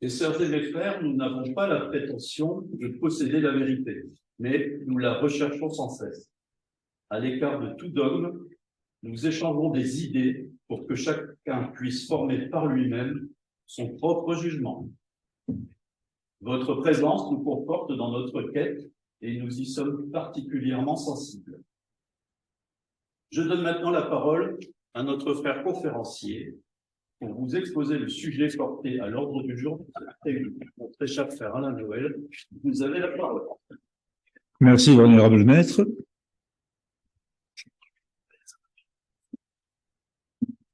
Mes sœurs et mes frères, nous n'avons pas la prétention de posséder la vérité, mais nous la recherchons sans cesse. À l'écart de tout dogme, nous échangeons des idées pour que chacun puisse former par lui-même son propre jugement. Votre présence nous conforte dans notre quête et nous y sommes particulièrement sensibles. Je donne maintenant la parole à notre frère conférencier pour vous exposer le sujet porté à l'ordre du jour. Mon très cher frère Alain Noël, vous avez la parole. Merci, vénérable maître.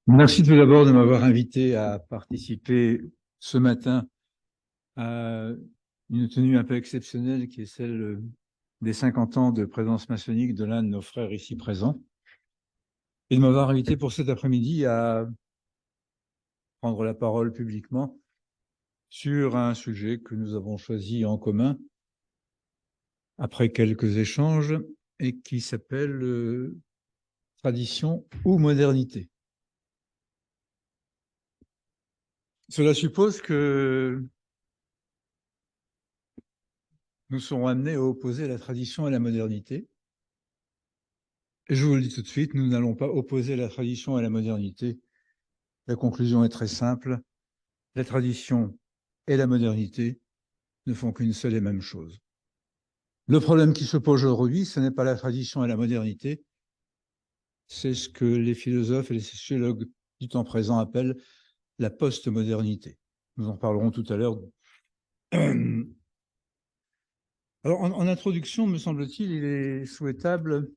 Merci tout d'abord de m'avoir invité à participer ce matin à une tenue un peu exceptionnelle qui est celle des 50 ans de présence maçonnique de l'un de nos frères ici présents, et de m'avoir invité pour cet après-midi à prendre la parole publiquement sur un sujet que nous avons choisi en commun après quelques échanges et qui s'appelle tradition ou modernité. Cela suppose que nous serons amenés à opposer la tradition et la modernité. Et je vous le dis tout de suite, nous n'allons pas opposer la tradition et la modernité. La conclusion est très simple. La tradition et la modernité ne font qu'une seule et même chose. Le problème qui se pose aujourd'hui, ce n'est pas la tradition et la modernité, c'est ce que les philosophes et les sociologues du temps présent appellent la postmodernité. Nous en parlerons tout à l'heure. Alors, en introduction, me semble-t-il, il est souhaitable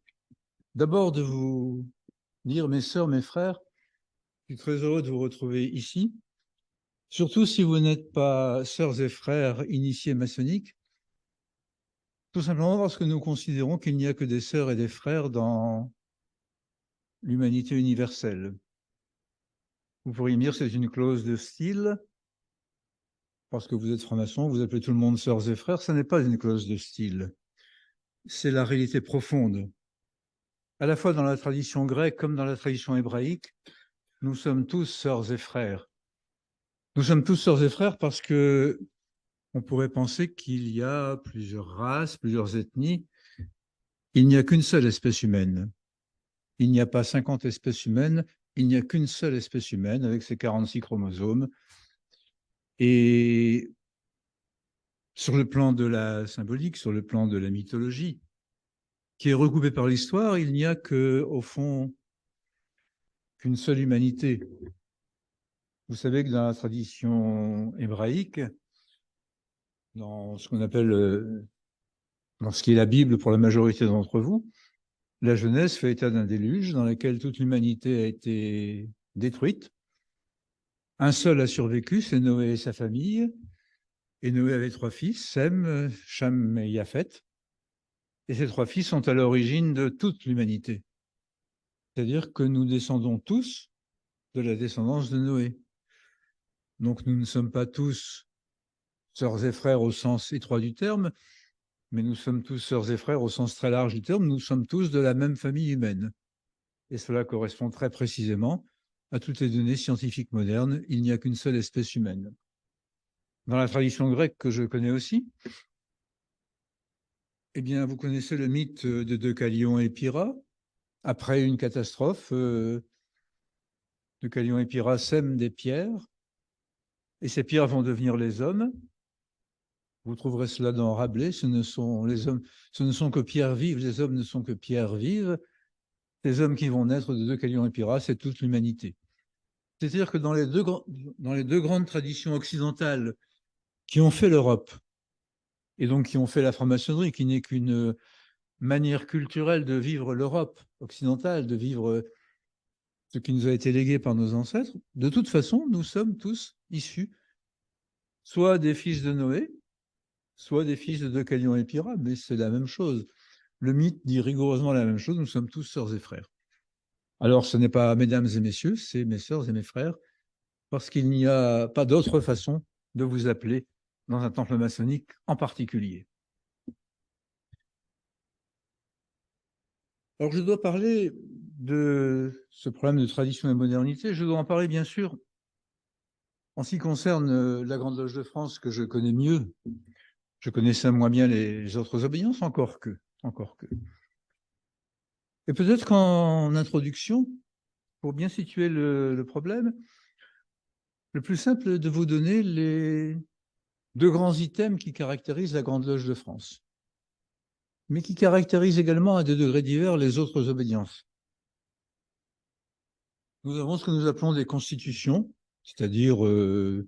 d'abord de vous dire, mes sœurs, mes frères, je suis très heureux de vous retrouver ici, surtout si vous n'êtes pas sœurs et frères initiés maçonniques, tout simplement parce que nous considérons qu'il n'y a que des sœurs et des frères dans l'humanité universelle. Vous pourriez me dire c'est une clause de style, parce que vous êtes franc-maçon, vous appelez tout le monde sœurs et frères, ça n'est pas une clause de style. C'est la réalité profonde. À la fois dans la tradition grecque comme dans la tradition hébraïque, nous sommes tous sœurs et frères. Nous sommes tous sœurs et frères parce que on pourrait penser qu'il y a plusieurs races, plusieurs ethnies. Il n'y a qu'une seule espèce humaine. Il n'y a pas 50 espèces humaines, il n'y a qu'une seule espèce humaine avec ses 46 chromosomes. Et sur le plan de la symbolique, sur le plan de la mythologie, qui est recoupée par l'histoire, il n'y a que, au fond, qu'une seule humanité. Vous savez que dans la tradition hébraïque, dans ce qu'on appelle, dans ce qui est la Bible pour la majorité d'entre vous, la Genèse fait état d'un déluge dans lequel toute l'humanité a été détruite. Un seul a survécu, c'est Noé et sa famille. Et Noé avait 3 fils, Sem, Cham et Japhet. Et ces 3 fils sont à l'origine de toute l'humanité. C'est-à-dire que nous descendons tous de la descendance de Noé. Donc nous ne sommes pas tous sœurs et frères au sens étroit du terme, mais nous sommes tous sœurs et frères au sens très large du terme. Nous sommes tous de la même famille humaine. Et cela correspond très précisément à toutes les données scientifiques modernes. Il n'y a qu'une seule espèce humaine. Dans la tradition grecque que je connais aussi, eh bien, vous connaissez le mythe de Deucalion et Pyrrha. Après une catastrophe, Deucalion et Pyrrha sèment des pierres, et ces pierres vont devenir les hommes. Vous trouverez cela dans Rabelais. Ce ne sont que pierres vives. Les hommes ne sont que pierres vives. Les hommes qui vont naître de Deucalion et Pyrrha, c'est toute l'humanité. C'est-à-dire que dans les deux grandes traditions occidentales qui ont fait l'Europe, et donc qui ont fait la franc-maçonnerie, qui n'est qu'une manière culturelle de vivre l'Europe occidentale, de vivre ce qui nous a été légué par nos ancêtres, de toute façon, nous sommes tous issus soit des fils de Noé, soit des fils de Deucalion et Pyrrha, mais c'est la même chose. Le mythe dit rigoureusement la même chose, nous sommes tous sœurs et frères. Alors, ce n'est pas mesdames et messieurs, c'est mes sœurs et mes frères, parce qu'il n'y a pas d'autre façon de vous appeler dans un temple maçonnique en particulier. Alors, je dois parler de ce problème de tradition et modernité. Je dois en parler, bien sûr, En ce qui concerne la Grande Loge de France, que je connais mieux, je connaissais moins bien les autres obédiences, encore que. Et peut-être qu'en introduction, pour bien situer le problème, le plus simple est de vous donner les deux grands items qui caractérisent la Grande Loge de France, mais qui caractérisent également à des degrés divers les autres obédiences. Nous avons ce que nous appelons des constitutions, c'est-à-dire, nous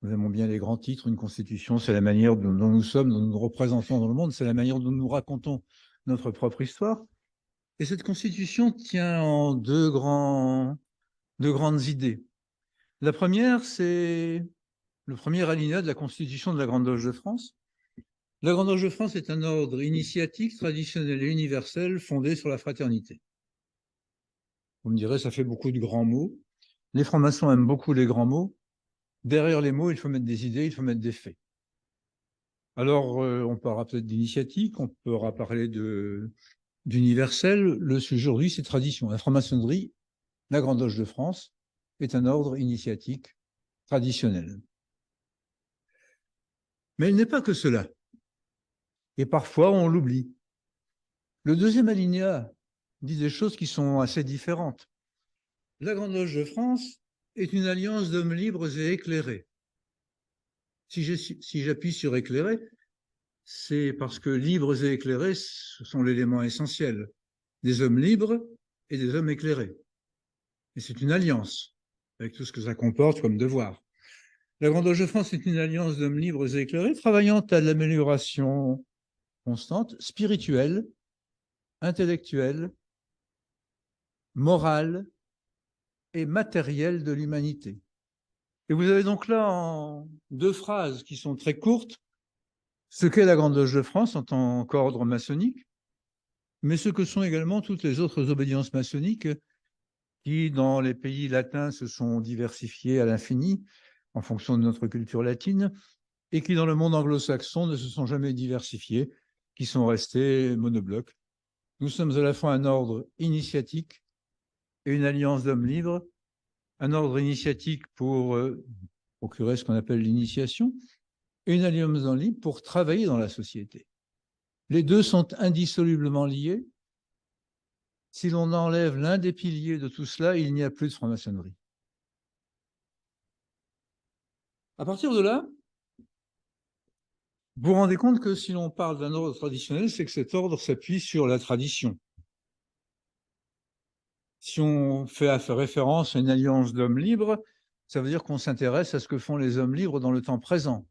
aimons bien les grands titres. Une constitution, c'est la manière dont nous sommes, dont nous nous représentons dans le monde, c'est la manière dont nous racontons notre propre histoire. Et cette constitution tient en deux grandes idées. La première, c'est le premier alinéa de la constitution de la Grande Loge de France. La Grande Loge de France est un ordre initiatique, traditionnel et universel fondé sur la fraternité. Vous me direz, ça fait beaucoup de grands mots. Les francs-maçons aiment beaucoup les grands mots. Derrière les mots, il faut mettre des idées, il faut mettre des faits. Alors, on parlera peut-être d'initiatique, on pourra parler d'universel. Le sujet aujourd'hui, c'est tradition. La franc-maçonnerie, la Grande Loge de France, est un ordre initiatique traditionnel. Mais il n'est pas que cela. Et parfois, on l'oublie. Le deuxième alinéa dit des choses qui sont assez différentes. La Grande Loge de France est une alliance d'hommes libres et éclairés. Si j'appuie sur éclairé, c'est parce que libres et éclairés, ce sont l'élément essentiel. Des hommes libres et des hommes éclairés. Et c'est une alliance, avec tout ce que ça comporte comme devoir. La Grande Loge de France est une alliance d'hommes libres et éclairés, travaillant à l'amélioration constante, spirituelle, intellectuelle, morale et matérielle de l'humanité. Et vous avez donc là, en deux phrases qui sont très courtes, ce qu'est la Grande Loge de France en tant qu'ordre maçonnique, mais ce que sont également toutes les autres obédiences maçonniques qui, dans les pays latins, se sont diversifiées à l'infini en fonction de notre culture latine, et qui, dans le monde anglo-saxon, ne se sont jamais diversifiées, qui sont restés monoblocs. Nous sommes à la fois un ordre initiatique et une alliance d'hommes libres, un ordre initiatique pour procurer ce qu'on appelle l'initiation, et une alliance d'hommes libres pour travailler dans la société. Les deux sont indissolublement liés. Si l'on enlève l'un des piliers de tout cela, il n'y a plus de franc-maçonnerie. À partir de là, vous vous rendez compte que si l'on parle d'un ordre traditionnel, c'est que cet ordre s'appuie sur la tradition. Si on fait référence à une alliance d'hommes libres, ça veut dire qu'on s'intéresse à ce que font les hommes libres dans le temps présent,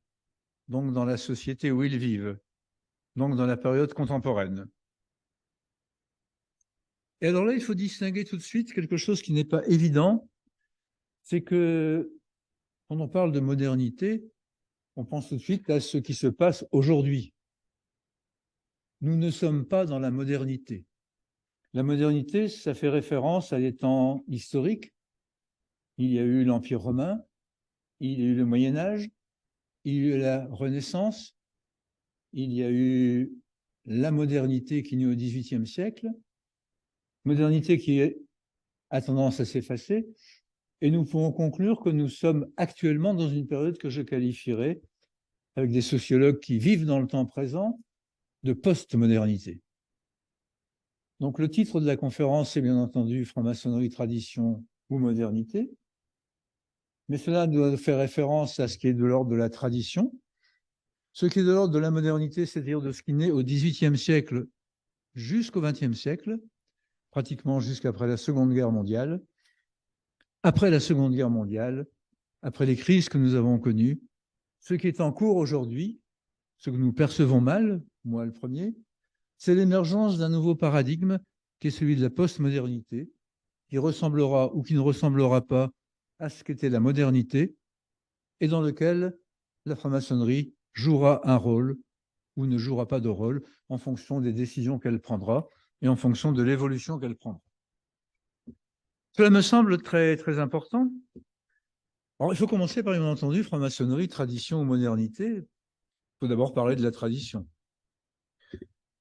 donc dans la société où ils vivent, donc dans la période contemporaine. Et alors là, il faut distinguer tout de suite quelque chose qui n'est pas évident, c'est que quand on parle de modernité, on pense tout de suite à ce qui se passe aujourd'hui. Nous ne sommes pas dans la modernité. La modernité, ça fait référence à des temps historiques. Il y a eu l'Empire romain, il y a eu le Moyen-Âge, il y a eu la Renaissance, il y a eu la modernité qui naît au XVIIIe siècle, modernité qui a tendance à s'effacer, et nous pouvons conclure que nous sommes actuellement dans une période que je qualifierais, avec des sociologues qui vivent dans le temps présent, de post-modernité. Donc le titre de la conférence, c'est bien entendu franc-maçonnerie, tradition ou modernité, mais cela doit faire référence à ce qui est de l'ordre de la tradition, ce qui est de l'ordre de la modernité, c'est-à-dire de ce qui naît au XVIIIe siècle jusqu'au XXe siècle, pratiquement jusqu'après la Seconde Guerre mondiale. Après la Seconde Guerre mondiale, après les crises que nous avons connues, ce qui est en cours aujourd'hui, ce que nous percevons mal, moi le premier, c'est l'émergence d'un nouveau paradigme qui est celui de la postmodernité, qui ressemblera ou qui ne ressemblera pas à ce qu'était la modernité, et dans lequel la franc-maçonnerie jouera un rôle ou ne jouera pas de rôle en fonction des décisions qu'elle prendra et en fonction de l'évolution qu'elle prendra. Cela me semble très, très important. Alors, il faut commencer par, bien entendu, franc-maçonnerie, tradition ou modernité. Il faut d'abord parler de la tradition.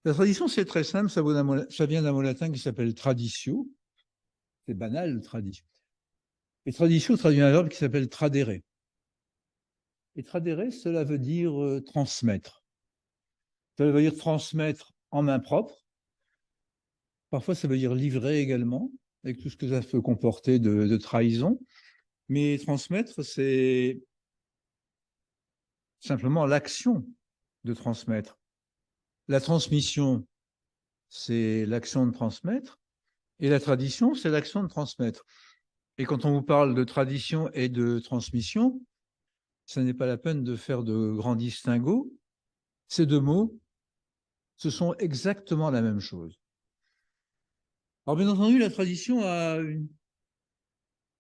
La tradition, c'est très simple, ça vient d'un mot latin qui s'appelle traditio. C'est banal, tradition. Et tradition traduit un verbe qui s'appelle tradere. Et tradere, cela veut dire transmettre. Ça veut dire transmettre en main propre. Parfois, ça veut dire livrer également, avec tout ce que ça peut comporter de trahison. Mais transmettre, c'est simplement l'action de transmettre. La transmission, c'est l'action de transmettre. Et la tradition, c'est l'action de transmettre. Et quand on vous parle de tradition et de transmission, ce n'est pas la peine de faire de grands distinguos. Ces deux mots, ce sont exactement la même chose. Alors, bien entendu, la tradition a,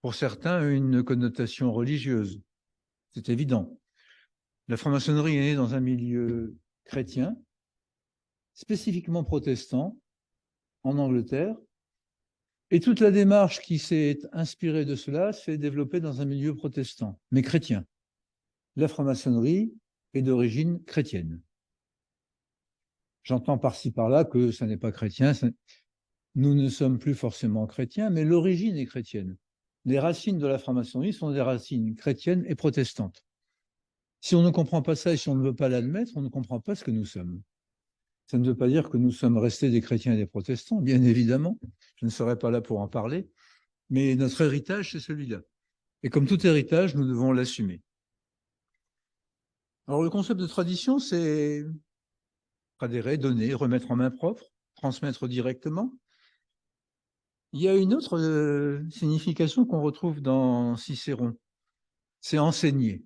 pour certains, une connotation religieuse. C'est évident. La franc-maçonnerie est née dans un milieu chrétien, spécifiquement protestant, en Angleterre, et toute la démarche qui s'est inspirée de cela s'est développée dans un milieu protestant, mais chrétien. La franc-maçonnerie est d'origine chrétienne. J'entends par-ci par-là que ça n'est pas chrétien. Nous ne sommes plus forcément chrétiens, mais l'origine est chrétienne. Les racines de la franc-maçonnerie sont des racines chrétiennes et protestantes. Si on ne comprend pas ça et si on ne veut pas l'admettre, on ne comprend pas ce que nous sommes. Ça ne veut pas dire que nous sommes restés des chrétiens et des protestants, bien évidemment. Je ne serai pas là pour en parler. Mais notre héritage, c'est celui-là. Et comme tout héritage, nous devons l'assumer. Alors, le concept de tradition, c'est tradere, donner, remettre en main propre, transmettre directement. Il y a une autre signification qu'on retrouve dans Cicéron. C'est enseigner.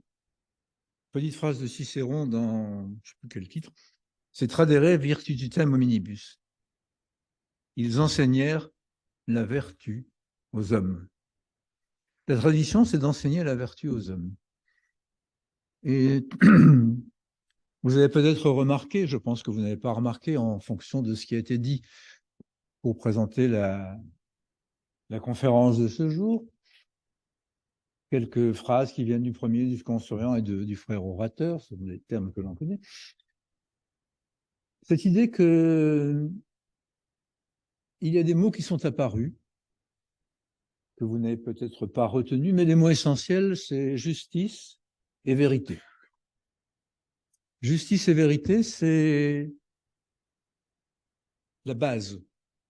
Petite phrase de Cicéron dans, je ne sais plus quel titre, c'est tradere virtutem hominibus. Ils enseignèrent la vertu aux hommes. La tradition, c'est d'enseigner la vertu aux hommes. Et vous avez peut-être remarqué, je pense que vous n'avez pas remarqué en fonction de ce qui a été dit pour présenter la conférence de ce jour, quelques phrases qui viennent du premier, du consurient et du frère orateur, ce sont des termes que l'on connaît. Cette idée que il y a des mots qui sont apparus, que vous n'avez peut-être pas retenus, mais les mots essentiels, c'est justice et vérité. Justice et vérité, c'est la base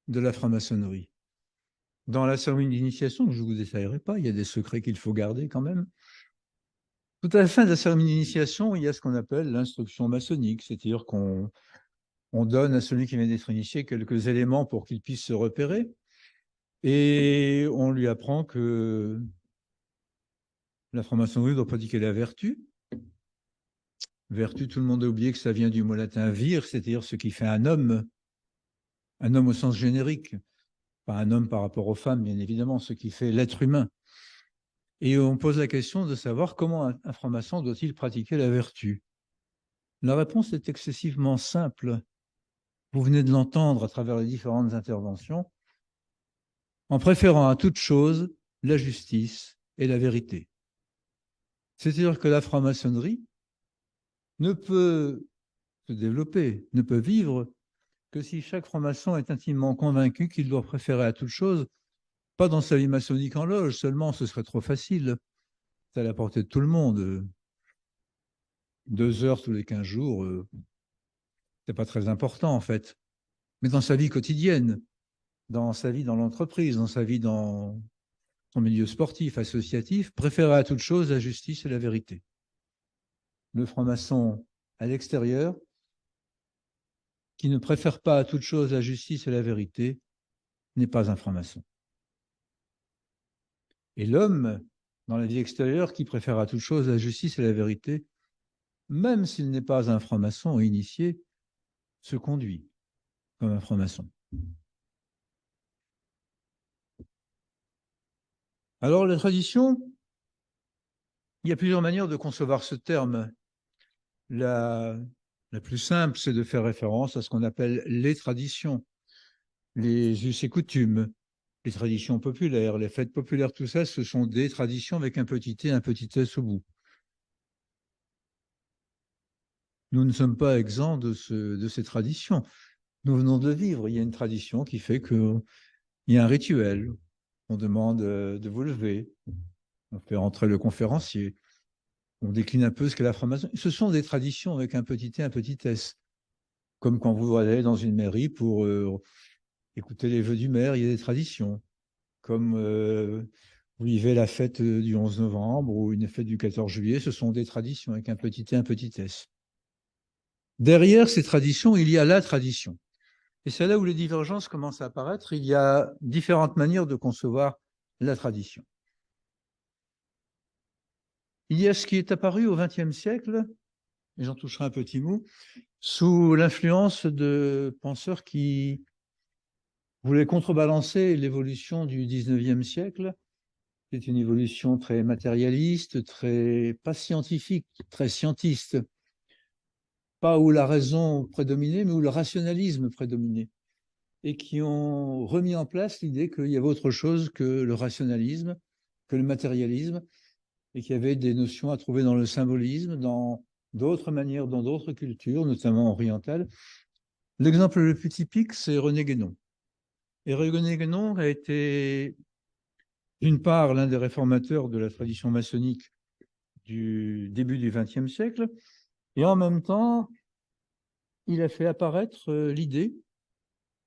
de la franc-maçonnerie. Dans la cérémonie d'initiation, que je ne vous détaillerai pas, il y a des secrets qu'il faut garder quand même. Tout à la fin de la cérémonie d'initiation, il y a ce qu'on appelle l'instruction maçonnique, c'est-à-dire qu'on donne à celui qui vient d'être initié quelques éléments pour qu'il puisse se repérer, et on lui apprend que la franc-maçonnerie doit pratiquer la vertu. Vertu, tout le monde a oublié que ça vient du mot latin vir, c'est-à-dire ce qui fait un homme au sens générique, pas un homme par rapport aux femmes, bien évidemment, ce qui fait l'être humain. Et on pose la question de savoir comment un franc-maçon doit-il pratiquer la vertu. La réponse est excessivement simple. Vous venez de l'entendre à travers les différentes interventions, en préférant à toute chose la justice et la vérité. C'est-à-dire que la franc-maçonnerie ne peut se développer, ne peut vivre que si chaque franc-maçon est intimement convaincu qu'il doit préférer à toute chose, pas dans sa vie maçonnique en loge seulement, ce serait trop facile, c'est à la portée de tout le monde. 2 heures tous les 15 jours, c'est pas très important en fait. Mais dans sa vie quotidienne, dans sa vie dans l'entreprise, dans sa vie dans son milieu sportif, associatif, préférer à toute chose la justice et la vérité. Le franc-maçon à l'extérieur, qui ne préfère pas à toute chose la justice et la vérité, n'est pas un franc-maçon. Et l'homme, dans la vie extérieure, qui préfère à toute chose la justice et la vérité, même s'il n'est pas un franc-maçon initié, se conduit comme un franc-maçon. Alors, la tradition, il y a plusieurs manières de concevoir ce terme. La plus simple, c'est de faire référence à ce qu'on appelle les traditions, les us et coutumes, les traditions populaires, les fêtes populaires, tout ça, ce sont des traditions avec un petit t, un petit s au bout. Nous ne sommes pas exempts de ces traditions. Nous venons de le vivre. Il y a une tradition qui fait qu'il y a un rituel. On demande de vous lever. On fait rentrer le conférencier. On décline un peu ce qu'est la franc-maçonnerie. Ce sont des traditions avec un petit t, un petit s. Comme quand vous allez dans une mairie pour écouter les vœux du maire, il y a des traditions. Comme vous vivez la fête du 11 novembre ou une fête du 14 juillet, ce sont des traditions avec un petit t, un petit s. Derrière ces traditions, il y a la tradition. Et c'est là où les divergences commencent à apparaître. Il y a différentes manières de concevoir la tradition. Il y a ce qui est apparu au XXe siècle, et j'en toucherai un petit mot, sous l'influence de penseurs qui voulaient contrebalancer l'évolution du XIXe siècle. C'est une évolution très matérialiste, très pas scientifique, très scientiste. Pas où la raison prédominait, mais où le rationalisme prédominait. Et qui ont remis en place l'idée qu'il y avait autre chose que le rationalisme, que le matérialisme, et qu'il y avait des notions à trouver dans le symbolisme, dans d'autres manières, dans d'autres cultures, notamment orientales. L'exemple le plus typique, c'est René Guénon. Et René Guénon a été, d'une part, l'un des réformateurs de la tradition maçonnique du début du XXe siècle, et en même temps, il a fait apparaître l'idée,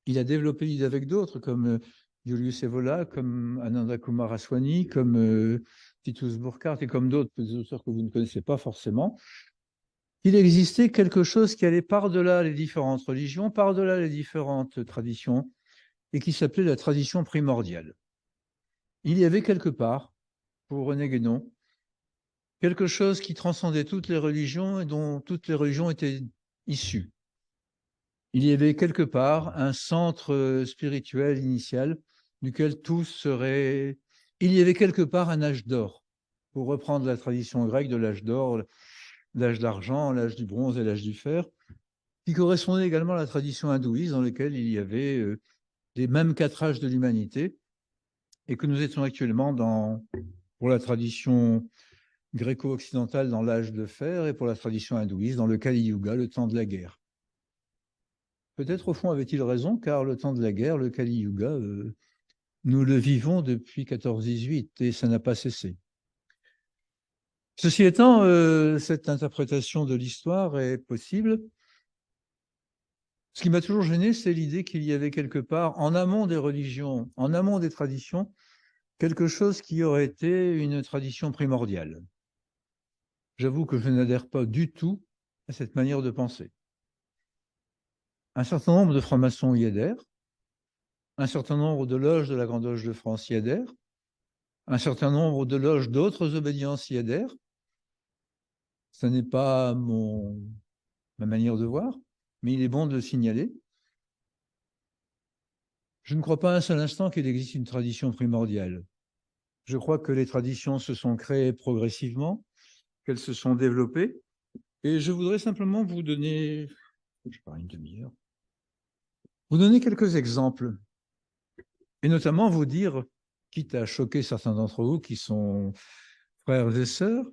il a développé l'idée avec d'autres, comme Julius Evola, comme Ananda Coomaraswamy, comme Titus Burkhardt et comme d'autres auteurs que vous ne connaissez pas forcément, il existait quelque chose qui allait par-delà les différentes religions, par-delà les différentes traditions, et qui s'appelait la tradition primordiale. Il y avait quelque part, pour René Guénon, quelque chose qui transcendait toutes les religions et dont toutes les religions étaient issues. Il y avait quelque part un centre spirituel initial duquel tous seraient... Il y avait quelque part un âge d'or, pour reprendre la tradition grecque de l'âge d'or, l'âge d'argent, l'âge du bronze et l'âge du fer, qui correspondait également à la tradition hindouiste dans laquelle il y avait les mêmes 4 âges de l'humanité et que nous étions actuellement pour la tradition gréco-occidentale dans l'âge de fer et pour la tradition hindouiste dans le Kali Yuga, le temps de la guerre. Peut-être au fond avait-il raison, car le temps de la guerre, le Kali Yuga, nous le vivons depuis 14-18 et ça n'a pas cessé. Ceci étant, cette interprétation de l'histoire est possible. Ce qui m'a toujours gêné, c'est l'idée qu'il y avait quelque part, en amont des religions, en amont des traditions, quelque chose qui aurait été une tradition primordiale. J'avoue que je n'adhère pas du tout à cette manière de penser. Un certain nombre de francs-maçons y adhèrent, un certain nombre de loges de la Grande Loge de France y adhèrent, un certain nombre de loges d'autres obédiences y adhèrent. Ce n'est pas ma manière de voir, mais il est bon de le signaler. Je ne crois pas un seul instant qu'il existe une tradition primordiale. Je crois que les traditions se sont créées progressivement, qu'elles se sont développées. Et je voudrais simplement vous donner, je parle une demi-heure, vous donner quelques exemples. Et notamment vous dire, quitte à choquer certains d'entre vous qui sont frères et sœurs,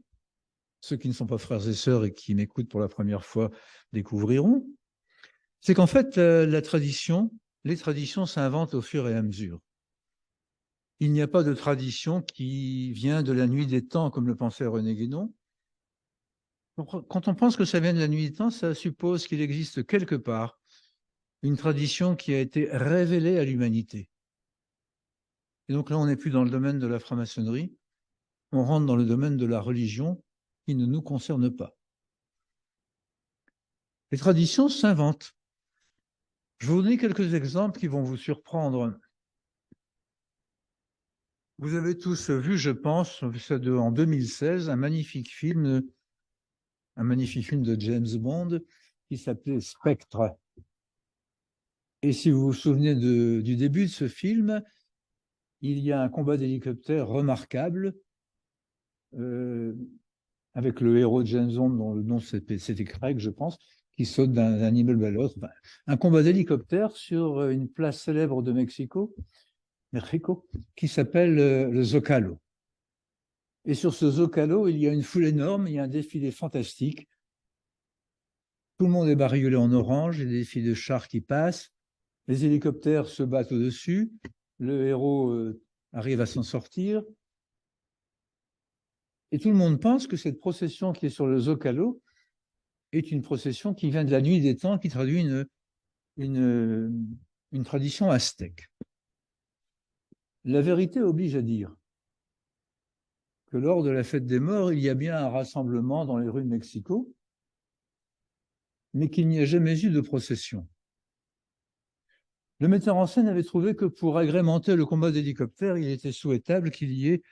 ceux qui ne sont pas frères et sœurs et qui m'écoutent pour la première fois découvriront, c'est qu'en fait, les traditions s'inventent au fur et à mesure. Il n'y a pas de tradition qui vient de la nuit des temps, comme le pensait René Guénon. Quand on pense que ça vient de la nuit des temps, ça suppose qu'il existe quelque part une tradition qui a été révélée à l'humanité. Et donc là, on n'est plus dans le domaine de la franc-maçonnerie, on rentre dans le domaine de la religion qui ne nous concerne pas. Les traditions s'inventent. Je vais vous donner quelques exemples qui vont vous surprendre. Vous avez tous vu, je pense, en 2016, un magnifique film de James Bond qui s'appelait Spectre. Et si vous vous souvenez du début de ce film, il y a un combat d'hélicoptère remarquable avec le héros de James Bond, dont le nom c'était Craig, je pense, qui saute d'un immeuble à l'autre. Enfin, un combat d'hélicoptère sur une place célèbre de Mexico, qui s'appelle le Zocalo. Et sur ce Zocalo, il y a une foule énorme, il y a un défilé fantastique. Tout le monde est bariolé en orange, il y a des défilés de chars qui passent, les hélicoptères se battent au-dessus, le héros arrive à s'en sortir. Et tout le monde pense que cette procession qui est sur le Zocalo est une procession qui vient de la nuit des temps, qui traduit une tradition aztèque. La vérité oblige à dire que lors de la fête des morts, il y a bien un rassemblement dans les rues de Mexico, mais qu'il n'y a jamais eu de procession. Le metteur en scène avait trouvé que pour agrémenter le combat d'hélicoptères, il était souhaitable qu'il y ait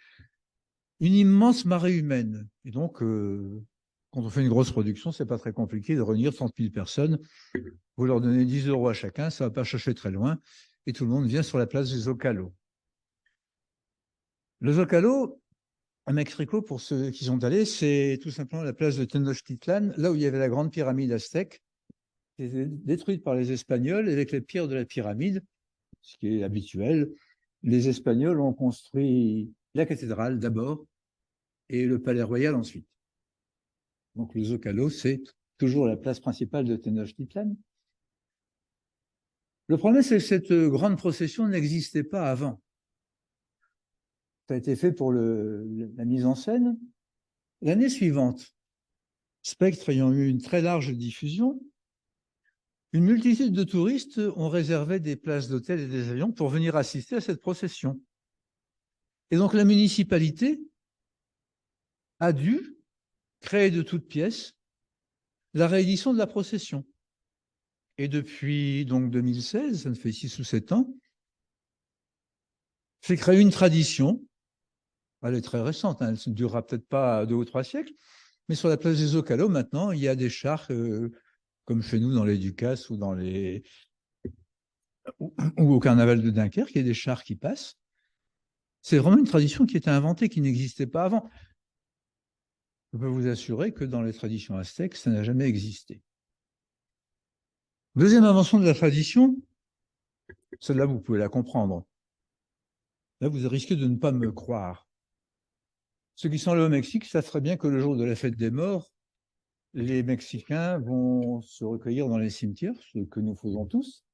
une immense marée humaine. Et donc, quand on fait une grosse production, c'est pas très compliqué de réunir 30 000 personnes. Vous leur donnez 10 € à chacun, ça va pas chercher très loin, et tout le monde vient sur la place du Zocalo. Le Zocalo, à Mexico, pour ceux qui sont allés, c'est tout simplement la place de Tenochtitlan, là où il y avait la grande pyramide aztèque, qui était détruite par les Espagnols, et avec les pierres de la pyramide, ce qui est habituel, les Espagnols ont construit la cathédrale d'abord, et le palais royal ensuite. Donc le Zocalo, c'est toujours la place principale de Tenochtitlan. Le problème, c'est que cette grande procession n'existait pas avant. Ça a été fait pour la mise en scène. L'année suivante, Spectre ayant eu une très large diffusion, une multitude de touristes ont réservé des places d'hôtel et des avions pour venir assister à cette procession. Et donc la municipalité a dû créer de toutes pièces la réédition de la procession. Et depuis donc 2016, ça ne fait 6 ou 7 ans, fait créer une tradition. Elle est très récente, hein, elle ne durera peut-être pas 2 ou 3 siècles, mais sur la place des Zocalo, maintenant, il y a des chars, comme chez nous dans les Ducasses ou au carnaval de Dunkerque, il y a des chars qui passent. C'est vraiment une tradition qui était inventée, qui n'existait pas avant. Je peux vous assurer que dans les traditions aztèques, ça n'a jamais existé. Deuxième invention de la tradition, celle-là, vous pouvez la comprendre. Là, vous risquez de ne pas me croire. Ceux qui sont allés au Mexique savent très bien que le jour de la fête des morts, les Mexicains vont se recueillir dans les cimetières, ce que nous faisons tous.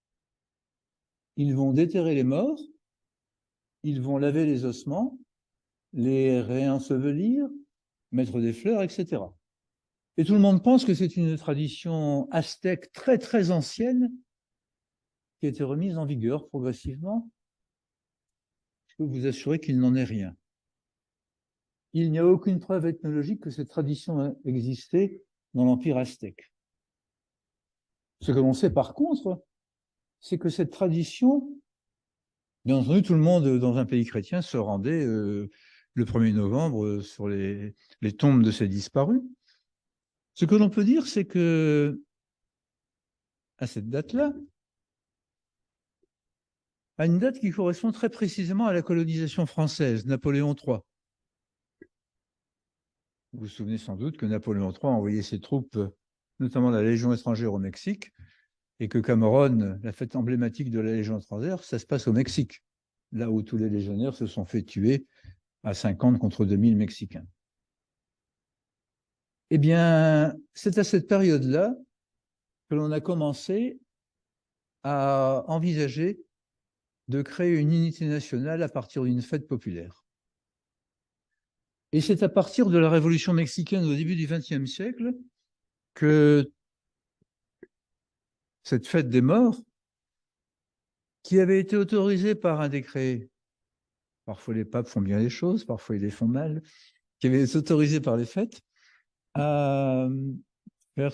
Ils vont déterrer les morts, ils vont laver les ossements, les réensevelir, mettre des fleurs, etc. Et tout le monde pense que c'est une tradition aztèque très, très ancienne qui a été remise en vigueur progressivement. Je peux vous assurer qu'il n'en est rien. Il n'y a aucune preuve ethnologique que cette tradition existait dans l'Empire aztèque. Ce que l'on sait par contre, c'est que cette tradition, bien entendu, tout le monde dans un pays chrétien se rendait le 1er novembre sur les tombes de ces disparus. Ce que l'on peut dire, c'est que à cette date-là, à une date qui correspond très précisément à la colonisation française, Napoléon III. Vous vous souvenez sans doute que Napoléon III a envoyé ses troupes, notamment la Légion étrangère au Mexique, et que Cameron, la fête emblématique de la Légion étrangère, ça se passe au Mexique, là où tous les légionnaires se sont fait tuer à 50 contre 2000 Mexicains. Eh bien, c'est à cette période-là que l'on a commencé à envisager de créer une unité nationale à partir d'une fête populaire. Et c'est à partir de la Révolution mexicaine au début du XXe siècle que cette fête des morts, qui avait été autorisée par un décret, parfois les papes font bien les choses, parfois ils les font mal, qui avait été autorisée par les fêtes, à faire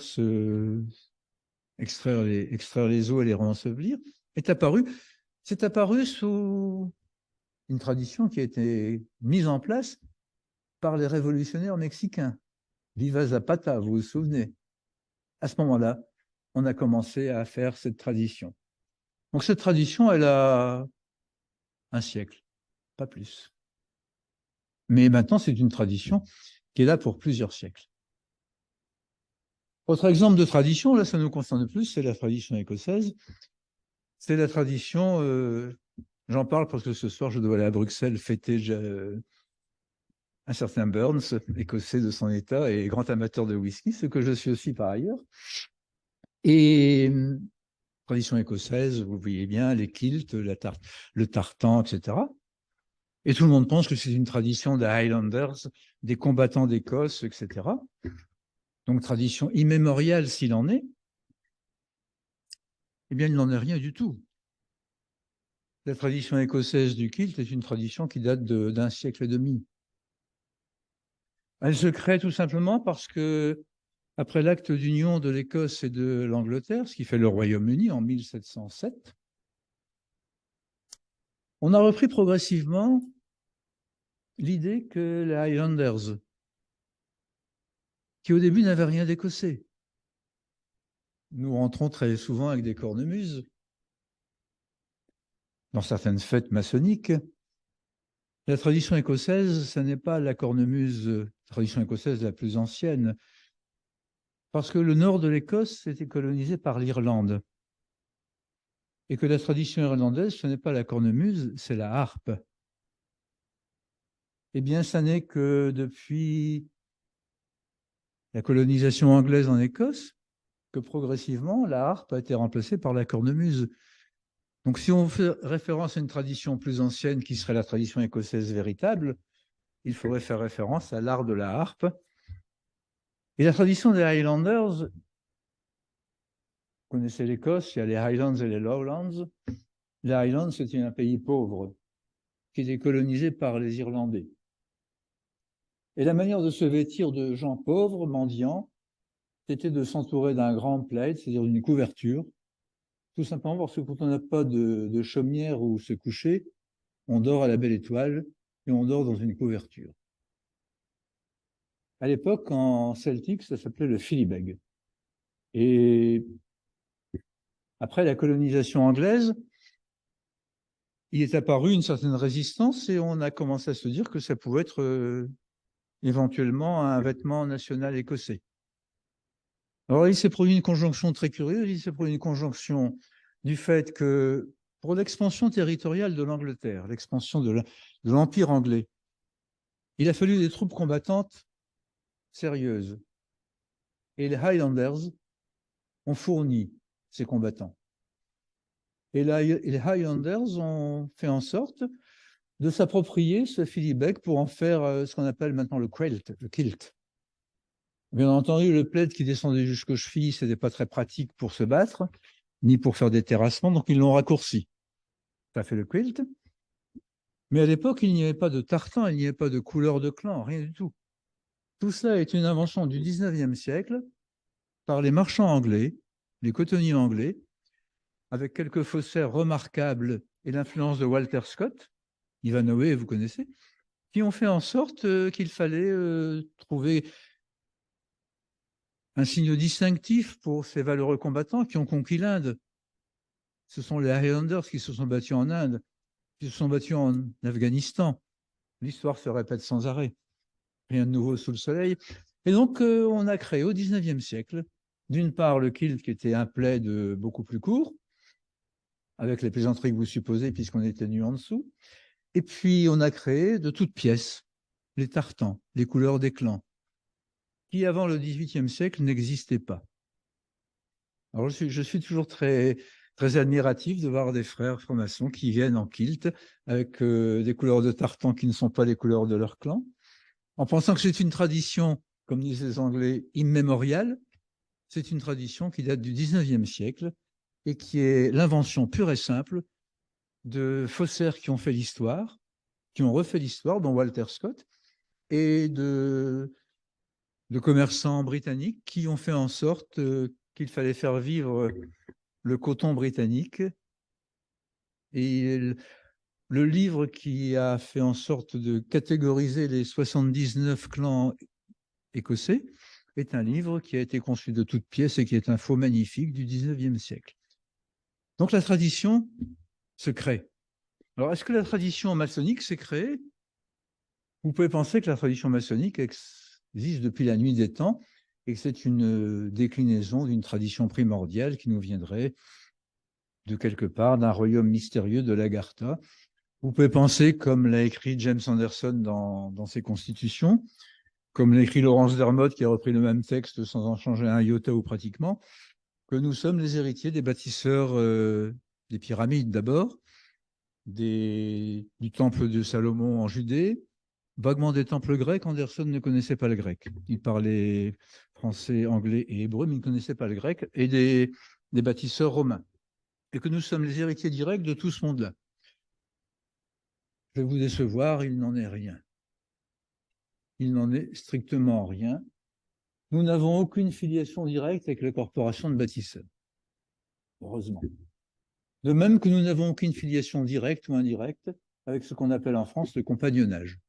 extraire les os et les rensevelir, c'est apparu sous une tradition qui a été mise en place par les révolutionnaires mexicains. Viva Zapata, vous vous souvenez? À ce moment-là, on a commencé à faire cette tradition. Donc cette tradition, elle a un siècle, pas plus. Mais maintenant, c'est une tradition qui est là pour plusieurs siècles. Autre exemple de tradition, là, ça nous concerne plus, c'est la tradition écossaise. C'est la tradition, j'en parle parce que ce soir, je dois aller à Bruxelles fêter un certain Burns, écossais de son état et grand amateur de whisky, ce que je suis aussi par ailleurs. Et tradition écossaise, vous voyez bien, les kilts, le tartan, etc. Et tout le monde pense que c'est une tradition des Highlanders, des combattants d'Écosse, etc. Donc, tradition immémoriale s'il en est. Eh bien, il n'en est rien du tout. La tradition écossaise du kilt est une tradition qui date d'un siècle et demi. Elle se crée tout simplement parce que, après l'acte d'union de l'Écosse et de l'Angleterre, ce qui fait le Royaume-Uni en 1707, on a repris progressivement l'idée que les Highlanders, qui au début n'avaient rien d'écossais, nous rentrons très souvent avec des cornemuses dans certaines fêtes maçonniques. La tradition écossaise, ce n'est pas la cornemuse, tradition écossaise la plus ancienne, parce que le nord de l'Écosse était colonisé par l'Irlande. Et que la tradition irlandaise, ce n'est pas la cornemuse, c'est la harpe. Eh bien, ça n'est que depuis la colonisation anglaise en Écosse que progressivement, la harpe a été remplacée par la cornemuse. Donc, si on fait référence à une tradition plus ancienne qui serait la tradition écossaise véritable, il faudrait faire référence à l'art de la harpe. Et la tradition des Highlanders, vous connaissez l'Écosse, il y a les Highlands et les Lowlands. Les Highlands, c'était un pays pauvre qui était colonisé par les Irlandais. Et la manière de se vêtir de gens pauvres, mendiants, c'était de s'entourer d'un grand plaid, c'est-à-dire d'une couverture, tout simplement parce que quand on n'a pas de chaumière où se coucher, on dort à la belle étoile et on dort dans une couverture. À l'époque, en celtique, ça s'appelait le filibeg. Et après la colonisation anglaise, il est apparu une certaine résistance et on a commencé à se dire que ça pouvait être éventuellement un vêtement national écossais. Alors, il s'est produit une conjonction très curieuse. Il s'est produit une conjonction du fait que, pour l'expansion territoriale de l'Angleterre, l'expansion de l'Empire anglais, il a fallu des troupes combattantes sérieuses. Et les Highlanders ont fourni ces combattants. Et les Highlanders ont fait en sorte de s'approprier ce filibeg pour en faire ce qu'on appelle maintenant le kilt. Bien entendu, le plaid qui descendait jusqu'aux chevilles, ce n'était pas très pratique pour se battre, ni pour faire des terrassements, donc ils l'ont raccourci. Ça fait le quilt. Mais à l'époque, il n'y avait pas de tartan, il n'y avait pas de couleur de clan, rien du tout. Tout cela est une invention du 19e siècle par les marchands anglais, les cotonniers anglais, avec quelques faussaires remarquables et l'influence de Walter Scott, Ivanhoe, vous connaissez, qui ont fait en sorte qu'il fallait trouver un signe distinctif pour ces valeureux combattants qui ont conquis l'Inde. Ce sont les Highlanders qui se sont battus en Inde, qui se sont battus en Afghanistan. L'histoire se répète sans arrêt. Rien de nouveau sous le soleil. Et donc, on a créé au 19e siècle, d'une part, le kilt qui était un plaid beaucoup plus court, avec les plaisanteries que vous supposez, puisqu'on était nu en dessous. Et puis, on a créé de toutes pièces les tartans, les couleurs des clans, qui, avant le 18e siècle, n'existaient pas. Alors, je suis toujours très, très admiratif de voir des frères francs-maçons qui viennent en kilt avec des couleurs de tartan qui ne sont pas les couleurs de leur clan, en pensant que c'est une tradition, comme disent les Anglais, immémoriale. C'est une tradition qui date du 19e siècle et qui est l'invention pure et simple de faussaires qui ont fait l'histoire, qui ont refait l'histoire, dont Walter Scott, et de commerçants britanniques qui ont fait en sorte qu'il fallait faire vivre le coton britannique. Et le livre qui a fait en sorte de catégoriser les 79 clans écossais est un livre qui a été conçu de toutes pièces et qui est un faux magnifique du 19e siècle. Donc la tradition se crée. Alors, est-ce que la tradition maçonnique s'est créée? Vous pouvez penser que la tradition maçonnique existe depuis la nuit des temps et que c'est une déclinaison d'une tradition primordiale qui nous viendrait de quelque part d'un royaume mystérieux de l'Agartha. Vous pouvez penser, comme l'a écrit James Anderson dans ses constitutions, comme l'a écrit Laurence Dermotte, qui a repris le même texte sans en changer un iota ou pratiquement, que nous sommes les héritiers des bâtisseurs des pyramides d'abord, du temple de Salomon en Judée, vaguement des temples grecs. Anderson ne connaissait pas le grec. Il parlait français, anglais et hébreu, mais il ne connaissait pas le grec, et des bâtisseurs romains. Et que nous sommes les héritiers directs de tout ce monde-là. Je vais vous décevoir, il n'en est rien. Il n'en est strictement rien. Nous n'avons aucune filiation directe avec les corporations de bâtisseurs. Heureusement. De même que nous n'avons aucune filiation directe ou indirecte avec ce qu'on appelle en France le compagnonnage.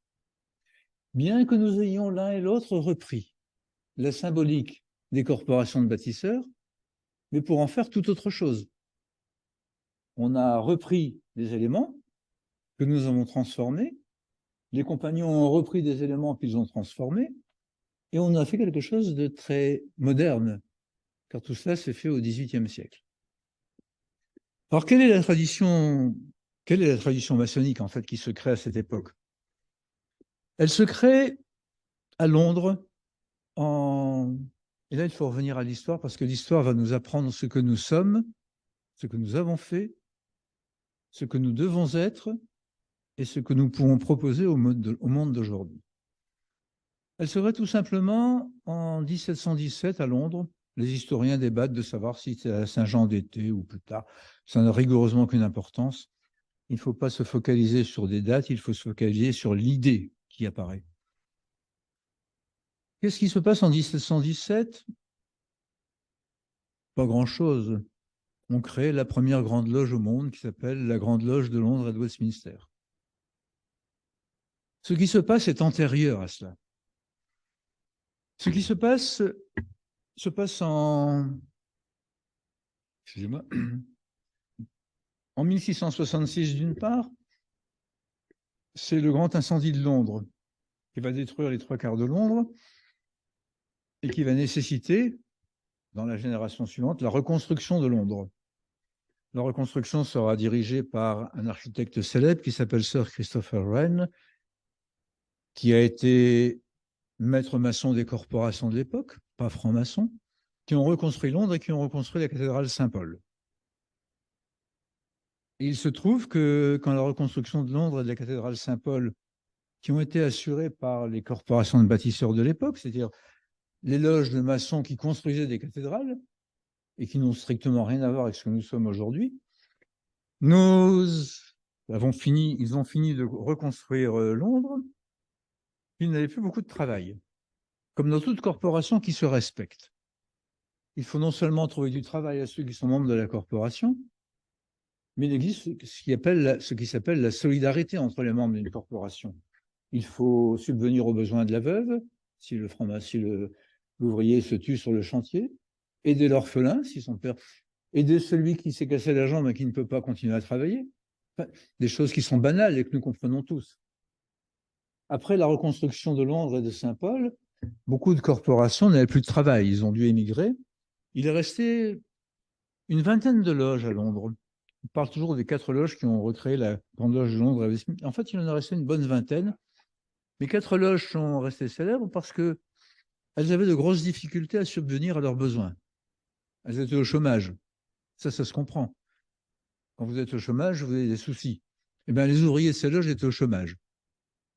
Bien que nous ayons l'un et l'autre repris la symbolique des corporations de bâtisseurs, mais pour en faire tout autre chose. On a repris des éléments que nous avons transformés, les compagnons ont repris des éléments qu'ils ont transformés, et on a fait quelque chose de très moderne, car tout cela s'est fait au XVIIIe siècle. Alors, quelle est la tradition maçonnique, en fait, qui se crée à cette époque? Elle se crée à Londres et là, il faut revenir à l'histoire, parce que l'histoire va nous apprendre ce que nous sommes, ce que nous avons fait, ce que nous devons être, et ce que nous pouvons proposer au monde d'aujourd'hui. Elle se crée tout simplement en 1717 à Londres. Les historiens débattent de savoir si c'est à Saint-Jean d'été ou plus tard. Ça n'a rigoureusement aucune importance. Il ne faut pas se focaliser sur des dates, il faut se focaliser sur l'idée qui apparaît. Qu'est-ce qui se passe en 1717? Pas grand-chose. On crée la première grande loge au monde qui s'appelle la Grande Loge de Londres et de Westminster. Ce qui se passe est antérieur à cela. Ce qui se passe en 1666 d'une part, c'est le grand incendie de Londres qui va détruire les 3/4 de Londres et qui va nécessiter, dans la génération suivante, la reconstruction de Londres. La reconstruction sera dirigée par un architecte célèbre qui s'appelle Sir Christopher Wren, qui a été maître maçon des corporations de l'époque, pas franc-maçon, qui ont reconstruit Londres et qui ont reconstruit la cathédrale Saint-Paul. Et il se trouve que quand la reconstruction de Londres et de la cathédrale Saint-Paul, qui ont été assurées par les corporations de bâtisseurs de l'époque, c'est-à-dire les loges de maçons qui construisaient des cathédrales et qui n'ont strictement rien à voir avec ce que nous sommes aujourd'hui, ils ont fini de reconstruire Londres, ils n'avaient plus beaucoup de travail. Comme dans toute corporation qui se respecte. Il faut non seulement trouver du travail à ceux qui sont membres de la corporation, mais il existe ce qui s'appelle la solidarité entre les membres d'une corporation. Il faut subvenir aux besoins de la veuve, si l'ouvrier se tue sur le chantier, aider l'orphelin, si son père, aider celui qui s'est cassé la jambe et qui ne peut pas continuer à travailler. Enfin, des choses qui sont banales et que nous comprenons tous. Après la reconstruction de Londres et de Saint-Paul, beaucoup de corporations n'avaient plus de travail. Ils ont dû émigrer. Il est resté une vingtaine de loges à Londres. On parle toujours des 4 loges qui ont recréé la Grande Loge de Londres. En fait, il en est resté une bonne vingtaine. Mais 4 loges sont restées célèbres parce qu'elles avaient de grosses difficultés à subvenir à leurs besoins. Elles étaient au chômage. Ça se comprend. Quand vous êtes au chômage, vous avez des soucis. Eh bien, les ouvriers de ces loges étaient au chômage.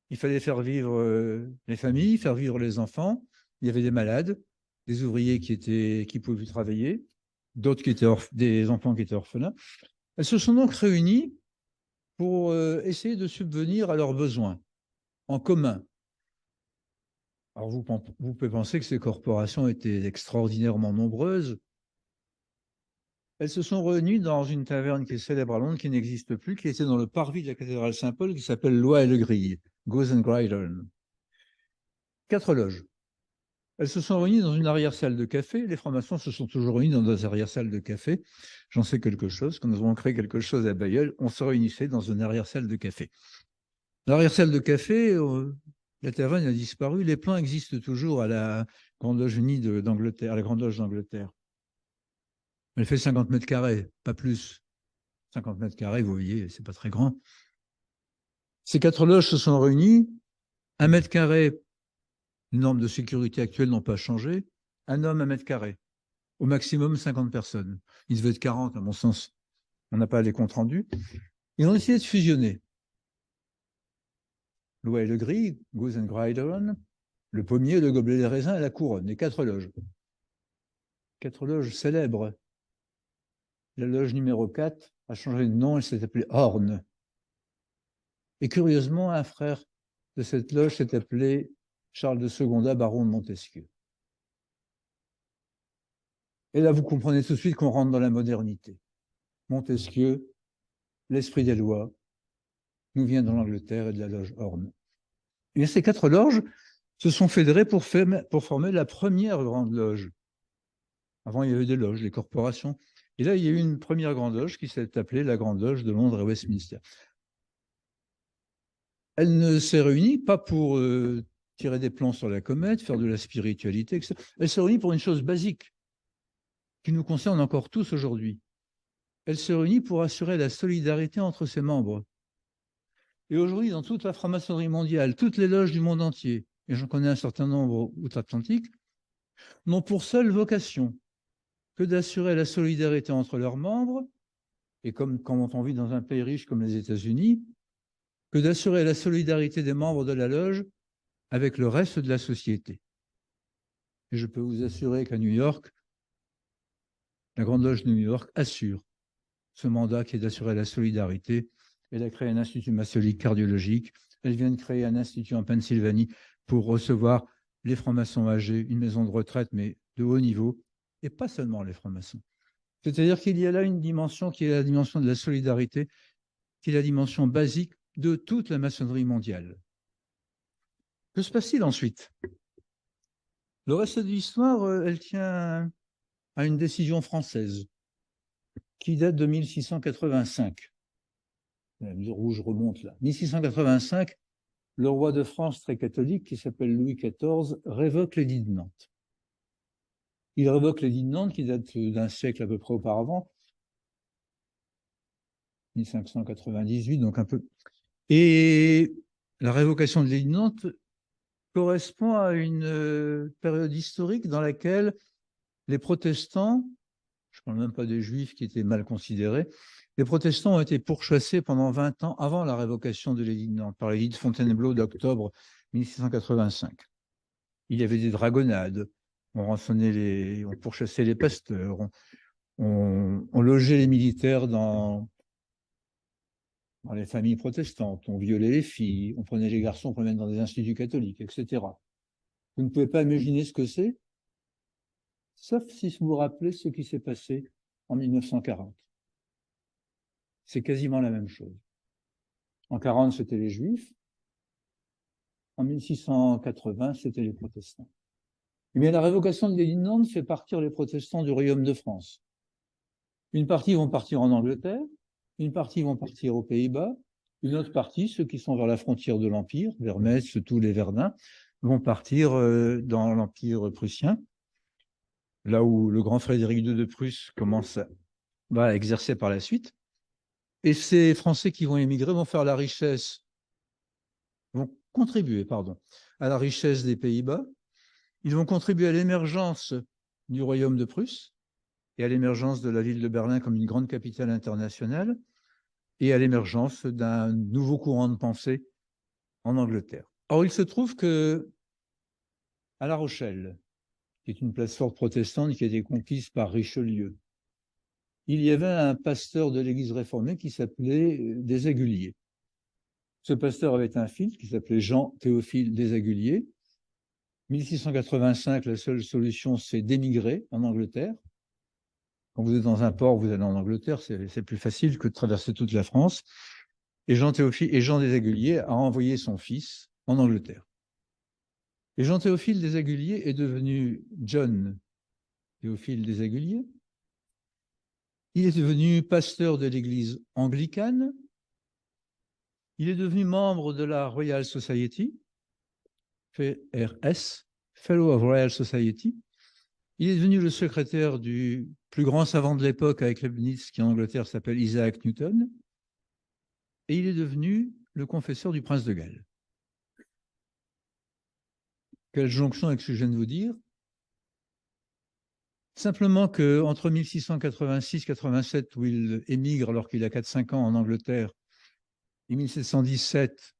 Il fallait faire vivre les familles, faire vivre les enfants. Il y avait des malades, des ouvriers qui pouvaient plus travailler, d'autres qui étaient des enfants qui étaient orphelins. Elles se sont donc réunies pour essayer de subvenir à leurs besoins en commun. Alors vous pouvez penser que ces corporations étaient extraordinairement nombreuses. Elles se sont réunies dans une taverne qui est célèbre à Londres, qui n'existe plus, qui était dans le parvis de la cathédrale Saint-Paul, qui s'appelle l'Oie et le Grille, Goose and Gridiron. 4 loges. Elles se sont réunies dans une arrière-salle de café. Les francs-maçons se sont toujours réunis dans des arrière-salles de café. J'en sais quelque chose. Quand nous avons créé quelque chose à Bailleul, on se réunissait dans une arrière-salle de café. L'arrière-salle de café, la taverne a disparu. Les plans existent toujours à la Grande Loge Unie d'Angleterre, à la Grande Loge d'Angleterre. Elle fait 50 mètres carrés, pas plus. 50 mètres carrés, vous voyez, c'est pas très grand. Ces 4 loges se sont réunies. 1 mètre carré, les normes de sécurité actuelles n'ont pas changé. Un homme, 1 mètre carré. Au maximum, 50 personnes. Il devait être 40, à mon sens. On n'a pas les comptes rendus. Ils ont essayé de fusionner l'Oie et le Gris, Goose and Grideron, le pommier, le gobelet des raisins et la couronne, les 4 loges. 4 loges célèbres. La loge numéro 4 a changé de nom, elle s'est appelée Horn. Et curieusement, un frère de cette loge s'est appelé Charles de Secondat, baron de Montesquieu. Et là, vous comprenez tout de suite qu'on rentre dans la modernité. Montesquieu, l'esprit des lois, nous vient de l'Angleterre et de la loge Horn. Et ces 4 loges se sont fédérées pour former la première grande loge. Avant, il y avait des loges, des corporations. Et là, il y a eu une première grande loge qui s'est appelée la Grande Loge de Londres et Westminster. Elle ne s'est réunie pas pour tirer des plans sur la comète, faire de la spiritualité, etc. Elle s'est réunie pour une chose basique qui nous concerne encore tous aujourd'hui. Elle se réunit pour assurer la solidarité entre ses membres. Et aujourd'hui, dans toute la franc-maçonnerie mondiale, toutes les loges du monde entier, et j'en connais un certain nombre outre-Atlantique, n'ont pour seule vocation que d'assurer la solidarité entre leurs membres, et comme quand on vit dans un pays riche comme les États-Unis, que d'assurer la solidarité des membres de la loge avec le reste de la société. Et je peux vous assurer qu'à New York, la Grande Loge de New York assure ce mandat qui est d'assurer la solidarité. Elle a créé un institut maçonnique cardiologique. Elle vient de créer un institut en Pennsylvanie pour recevoir les francs-maçons âgés, une maison de retraite, mais de haut niveau, et pas seulement les francs-maçons. C'est-à-dire qu'il y a là une dimension qui est la dimension de la solidarité, qui est la dimension basique de toute la maçonnerie mondiale. Que se passe-t-il ensuite? Le reste de l'histoire, elle tient à une décision française qui date de 1685. La mesure où je remonte là. 1685, le roi de France très catholique, qui s'appelle Louis XIV, révoque l'édit de Nantes. Il révoque l'édit de Nantes qui date d'un siècle à peu près auparavant, 1598, donc un peu. Et la révocation de l'édit de Nantes correspond à une période historique dans laquelle les protestants, je ne parle même pas des juifs qui étaient mal considérés, les protestants ont été pourchassés pendant 20 ans avant la révocation de l'édit de Nantes, par l'édit de Fontainebleau d'octobre 1685. Il y avait des dragonnades, on pourchassait les pasteurs, on logeait les militaires dans les familles protestantes, on violait les filles, on prenait les garçons pour les mettre dans des instituts catholiques, etc. Vous ne pouvez pas imaginer ce que c'est, sauf si vous vous rappelez ce qui s'est passé en 1940. C'est quasiment la même chose. En 40, c'était les Juifs. En 1680, c'était les protestants. Eh bien, la révocation de l'édit de Nantes fait partir les protestants du royaume de France. Une partie vont partir en Angleterre, une partie vont partir aux Pays-Bas, une autre partie, ceux qui sont vers la frontière de l'Empire, vers Metz, tous les Verdun, vont partir dans l'Empire prussien, là où le grand Frédéric II de Prusse va exercer par la suite. Et ces Français qui vont émigrer vont contribuer à la richesse des Pays-Bas. Ils vont contribuer à l'émergence du royaume de Prusse et à l'émergence de la ville de Berlin comme une grande capitale internationale et à l'émergence d'un nouveau courant de pensée en Angleterre. Or, il se trouve que à La Rochelle, qui est une place forte protestante qui a été conquise par Richelieu, il y avait un pasteur de l'église réformée qui s'appelait Desaguliers. Ce pasteur avait un fils qui s'appelait Jean-Théophile Desaguliers. 1685, la seule solution, c'est d'émigrer en Angleterre. Quand vous êtes dans un port, vous allez en Angleterre, c'est plus facile que de traverser toute la France. Et Jean Desaguliers a envoyé son fils en Angleterre. Et Jean-Théophile Desaguliers est devenu John Théophile Desaguliers. Il est devenu pasteur de l'église anglicane. Il est devenu membre de la Royal Society, FRS, Fellow of Royal Society. Il est devenu le secrétaire du plus grand savant de l'époque avec Leibniz, qui en Angleterre s'appelle Isaac Newton. Et il est devenu le confesseur du prince de Galles. Quelle jonction avec ce que je viens de vous dire? Simplement qu'entre 1686 et 87, où il émigre alors qu'il a 4-5 ans en Angleterre, et 1717,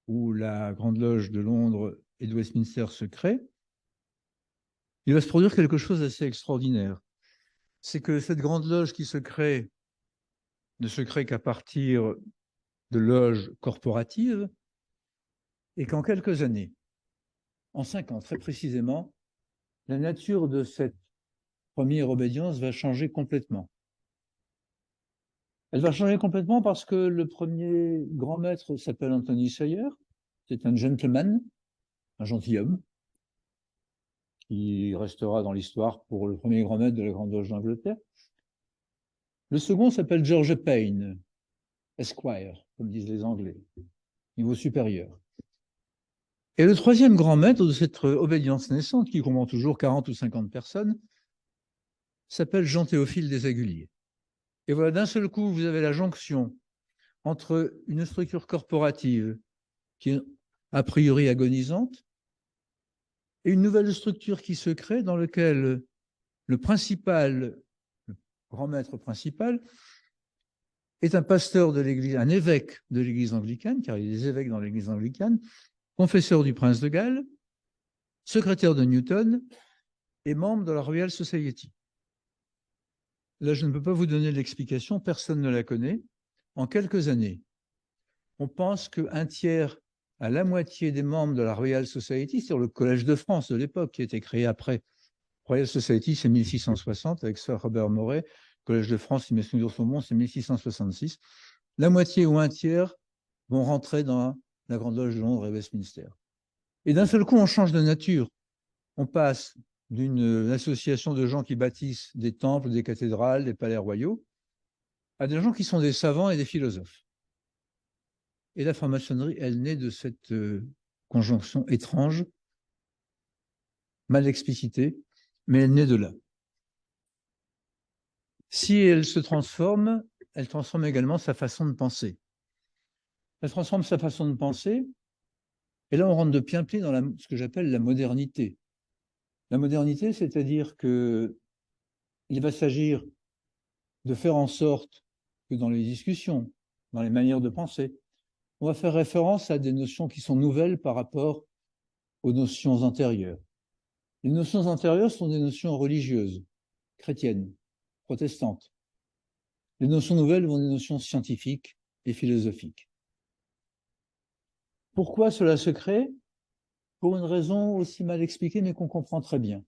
où la Grande Loge de Londres et de Westminster se créent, il va se produire quelque chose d'assez extraordinaire. C'est que cette Grande Loge qui se crée ne se crée qu'à partir de loges corporatives, et qu'en quelques années, en 5 ans très précisément, la nature de cette première obédience va changer complètement. Elle va changer complètement parce que le premier grand maître s'appelle Anthony Sayer, c'est un gentleman, un gentilhomme, qui restera dans l'histoire pour le premier grand maître de la Grande Loge d'Angleterre. Le second s'appelle George Payne, Esquire, comme disent les Anglais, niveau supérieur. Et le troisième grand maître de cette obédience naissante, qui comprend toujours 40 ou 50 personnes, s'appelle Jean-Théophile des Aguiliers. Et voilà, d'un seul coup, vous avez la jonction entre une structure corporative qui est a priori agonisante et une nouvelle structure qui se crée dans laquelle le grand maître principal, est un pasteur de l'Église, un évêque de l'Église anglicane, car il y a des évêques dans l'Église anglicane, confesseur du prince de Galles, secrétaire de Newton et membre de la Royal Society. Là, je ne peux pas vous donner l'explication, personne ne la connaît. En quelques années, on pense qu'un tiers à la moitié des membres de la Royal Society, c'est-à-dire le Collège de France de l'époque, qui a été créé après. Royal Society, c'est 1660, avec Sir Robert Moray. Collège de France, si mes souvenirs sont bons, c'est 1666. La moitié ou un tiers vont rentrer dans la Grande Loge de Londres et Westminster. Et d'un seul coup, on change de nature. On passe d'une association de gens qui bâtissent des temples, des cathédrales, des palais royaux, à des gens qui sont des savants et des philosophes. Et la franc-maçonnerie, elle naît de cette conjonction étrange, mal explicitée, mais elle naît de là. Si elle se transforme, elle transforme également sa façon de penser. Elle transforme sa façon de penser, et là on rentre de plein pied dans ce que j'appelle la modernité. La modernité, c'est-à-dire qu'il va s'agir de faire en sorte que dans les discussions, dans les manières de penser, on va faire référence à des notions qui sont nouvelles par rapport aux notions antérieures. Les notions antérieures sont des notions religieuses, chrétiennes, protestantes. Les notions nouvelles vont des notions scientifiques et philosophiques. Pourquoi cela se crée? Pour une raison aussi mal expliquée, mais qu'on comprend très bien.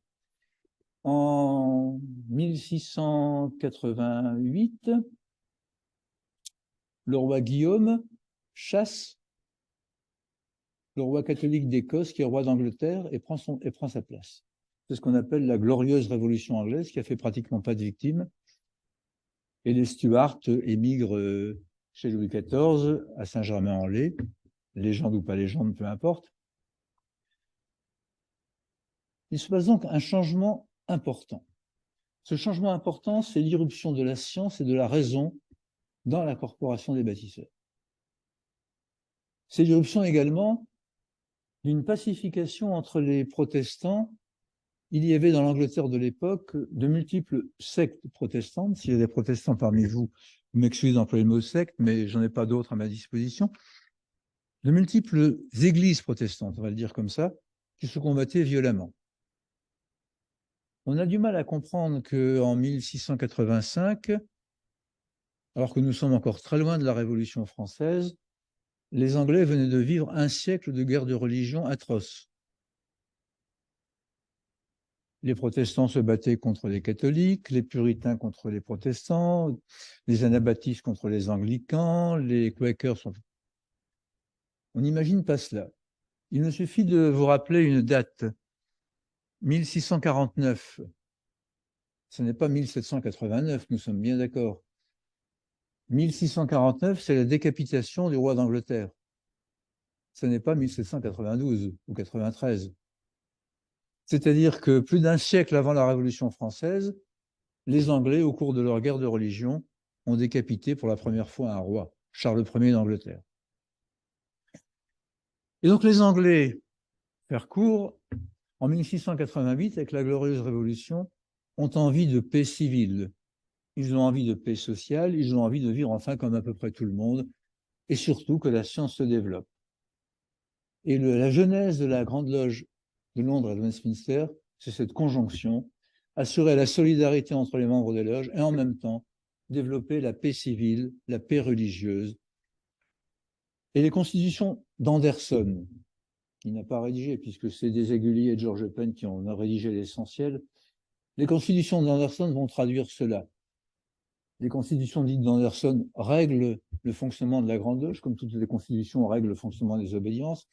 En 1688, le roi Guillaume chasse le roi catholique d'Écosse, qui est roi d'Angleterre, et prend sa place. C'est ce qu'on appelle la glorieuse révolution anglaise, qui a fait pratiquement pas de victimes. Et les Stuarts émigrent chez Louis XIV, à Saint-Germain-en-Laye, légende ou pas légende, peu importe. Il se passe donc un changement important. Ce changement important, c'est l'irruption de la science et de la raison dans la corporation des bâtisseurs. C'est l'irruption également d'une pacification entre les protestants. Il y avait dans l'Angleterre de l'époque de multiples sectes protestantes. S'il y a des protestants parmi vous, vous m'excusez d'employer le mot secte, mais j'en ai pas d'autres à ma disposition. De multiples églises protestantes, on va le dire comme ça, qui se combattaient violemment. On a du mal à comprendre qu'en 1685, alors que nous sommes encore très loin de la Révolution française, les Anglais venaient de vivre un siècle de guerre de religion atroce. Les protestants se battaient contre les catholiques, les puritains contre les protestants, les anabaptistes contre les anglicans, les quakers. On n'imagine pas cela. Il me suffit de vous rappeler une date. 1649. Ce n'est pas 1789, nous sommes bien d'accord. 1649, c'est la décapitation du roi d'Angleterre. Ce n'est pas 1792 ou 93. C'est-à-dire que plus d'un siècle avant la Révolution française, les Anglais, au cours de leur guerre de religion, ont décapité pour la première fois un roi, Charles Ier d'Angleterre. Et donc les Anglais, faire court, en 1688, avec la glorieuse Révolution, ont envie de paix civile. Ils ont envie de paix sociale, ils ont envie de vivre enfin comme à peu près tout le monde, et surtout que la science se développe. Et la genèse de la Grande Loge de Londres à Westminster, c'est cette conjonction, assurer la solidarité entre les membres des loges et en même temps développer la paix civile, la paix religieuse. Et les constitutions d'Anderson, qui n'a pas rédigé, puisque c'est des Aiguilliers et George Penn qui ont rédigé l'essentiel, les constitutions d'Anderson vont traduire cela. Les constitutions dites d'Anderson règlent le fonctionnement de la Grande Loge, comme toutes les constitutions règlent le fonctionnement des obédiences.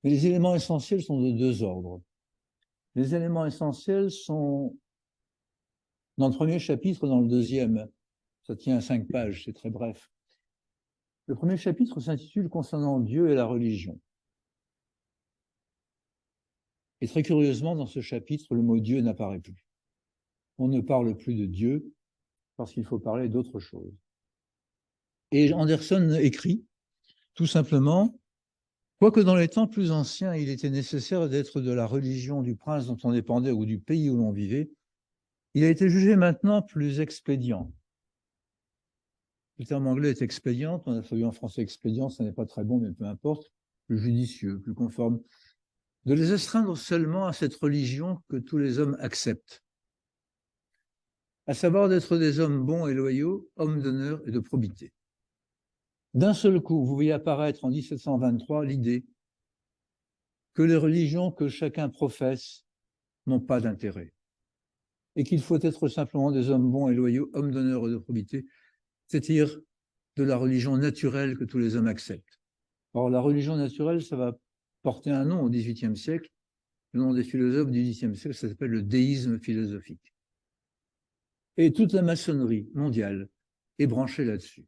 Mais les éléments essentiels sont de deux ordres. Les éléments essentiels sont dans le premier chapitre, dans le deuxième. Ça tient à 5 pages, c'est très bref. Le premier chapitre s'intitule « Concernant Dieu et la religion ». Et très curieusement, dans ce chapitre, le mot Dieu n'apparaît plus. On ne parle plus de Dieu parce qu'il faut parler d'autre chose. Et Anderson écrit, tout simplement, quoique dans les temps plus anciens, il était nécessaire d'être de la religion du prince dont on dépendait ou du pays où l'on vivait, il a été jugé maintenant plus expédient. Le terme anglais est expédient, on a traduit en français expédient, ça n'est pas très bon, mais peu importe, plus judicieux, plus conforme, de les astreindre seulement à cette religion que tous les hommes acceptent, à savoir d'être des hommes bons et loyaux, hommes d'honneur et de probité. D'un seul coup, vous voyez apparaître en 1723 l'idée que les religions que chacun professe n'ont pas d'intérêt et qu'il faut être simplement des hommes bons et loyaux, hommes d'honneur et de probité, c'est-à-dire de la religion naturelle que tous les hommes acceptent. Or, la religion naturelle, ça va porter un nom au XVIIIe siècle. Le nom des philosophes du XVIIIe siècle, ça s'appelle le déisme philosophique. Et toute la maçonnerie mondiale est branchée là-dessus.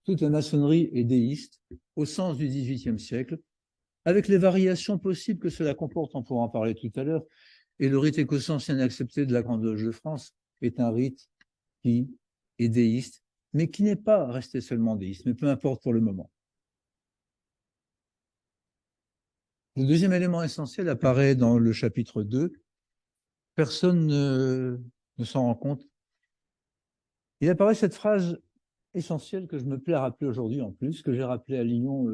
Toute la maçonnerie est déiste au sens du XVIIIe siècle, avec les variations possibles que cela comporte, on pourra en parler tout à l'heure. Et le rite écossien accepté de la Grande Loge de France est un rite qui est déiste, mais qui n'est pas resté seulement déiste, mais peu importe pour le moment. Le deuxième élément essentiel apparaît dans le chapitre 2. Personne ne s'en rend compte. Il apparaît cette phrase essentielle que je me plais à rappeler aujourd'hui en plus, que j'ai rappelée à Lyon,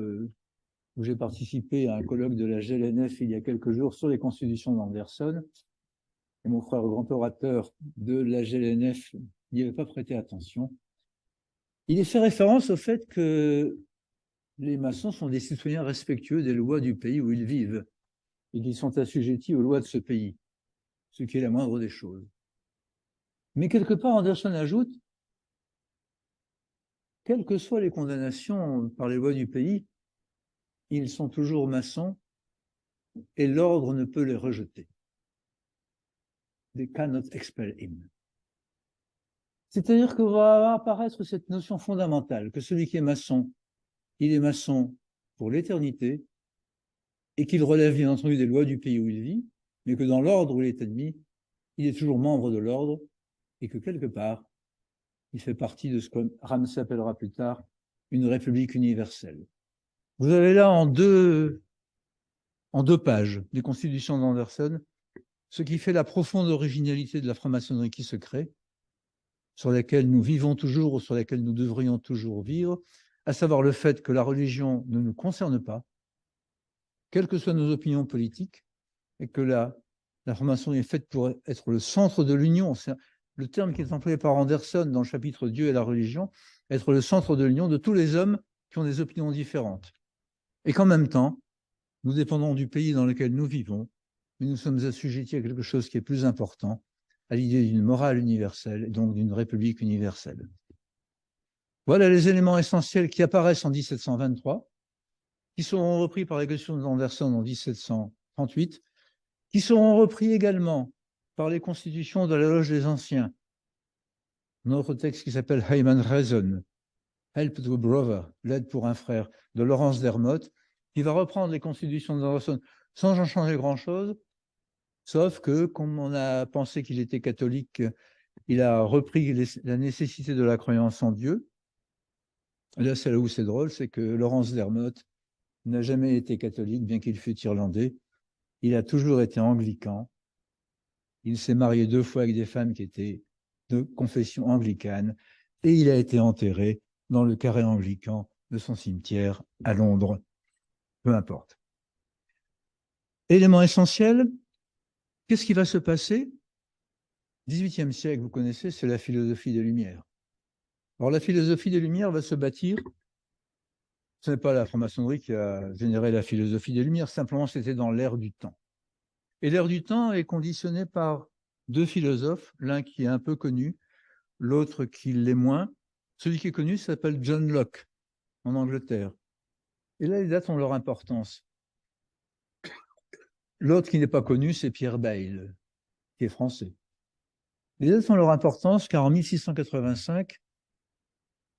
où j'ai participé à un colloque de la GLNF il y a quelques jours sur les constitutions d'Anderson. Et mon frère grand orateur de la GLNF n'y avait pas prêté attention. Il y fait référence au fait que les maçons sont des citoyens respectueux des lois du pays où ils vivent et qu'ils sont assujettis aux lois de ce pays, ce qui est la moindre des choses. Mais quelque part, Anderson ajoute, quelles que soient les condamnations par les lois du pays, ils sont toujours maçons et l'ordre ne peut les rejeter. They cannot expel him. C'est-à-dire que va apparaître cette notion fondamentale que celui qui est maçon, il est maçon pour l'éternité et qu'il relève bien entendu des lois du pays où il vit, mais que dans l'ordre où il est admis, il est toujours membre de l'ordre et que quelque part, il fait partie de ce que Ramsay appellera plus tard une république universelle. Vous avez là en deux pages des constitutions d'Anderson ce qui fait la profonde originalité de la franc-maçonnerie qui se crée, sur laquelle nous vivons toujours ou sur laquelle nous devrions toujours vivre, à savoir le fait que la religion ne nous concerne pas, quelles que soient nos opinions politiques, et que la franc-maçonnerie est faite pour être le centre de l'union. C'est le terme qui est employé par Anderson dans le chapitre Dieu et la religion, être le centre de l'union de tous les hommes qui ont des opinions différentes. Et qu'en même temps, nous dépendons du pays dans lequel nous vivons, mais nous sommes assujettis à quelque chose qui est plus important, à l'idée d'une morale universelle, et donc d'une république universelle. Voilà les éléments essentiels qui apparaissent en 1723, qui seront repris par les questions d'Anderson en 1738, qui seront repris également par les constitutions de la Loge des Anciens. Notre texte qui s'appelle Heiman Reason, Help to a Brother, l'aide pour un frère, de Laurence Dermotte, qui va reprendre les constitutions d'Anderson sans en changer grand-chose, sauf que, comme on a pensé qu'il était catholique, il a repris la nécessité de la croyance en Dieu. Et là, c'est là où c'est drôle, c'est que Laurence Dermotte n'a jamais été catholique, bien qu'il fût irlandais. Il a toujours été anglican. Il s'est marié 2 fois avec des femmes qui étaient de confession anglicane et il a été enterré dans le carré anglican de son cimetière à Londres. Peu importe. Élément essentiel, qu'est-ce qui va se passer? 18e siècle, vous connaissez, c'est la philosophie des Lumières. Alors la philosophie des Lumières va se bâtir. Ce n'est pas la franc-maçonnerie qui a généré la philosophie des Lumières, simplement c'était dans l'ère du temps. Et l'ère du temps est conditionnée par deux philosophes, l'un qui est un peu connu, l'autre qui l'est moins. Celui qui est connu s'appelle John Locke, en Angleterre. Et là, les dates ont leur importance. L'autre qui n'est pas connu, c'est Pierre Bayle, qui est français. Les dates ont leur importance car en 1685,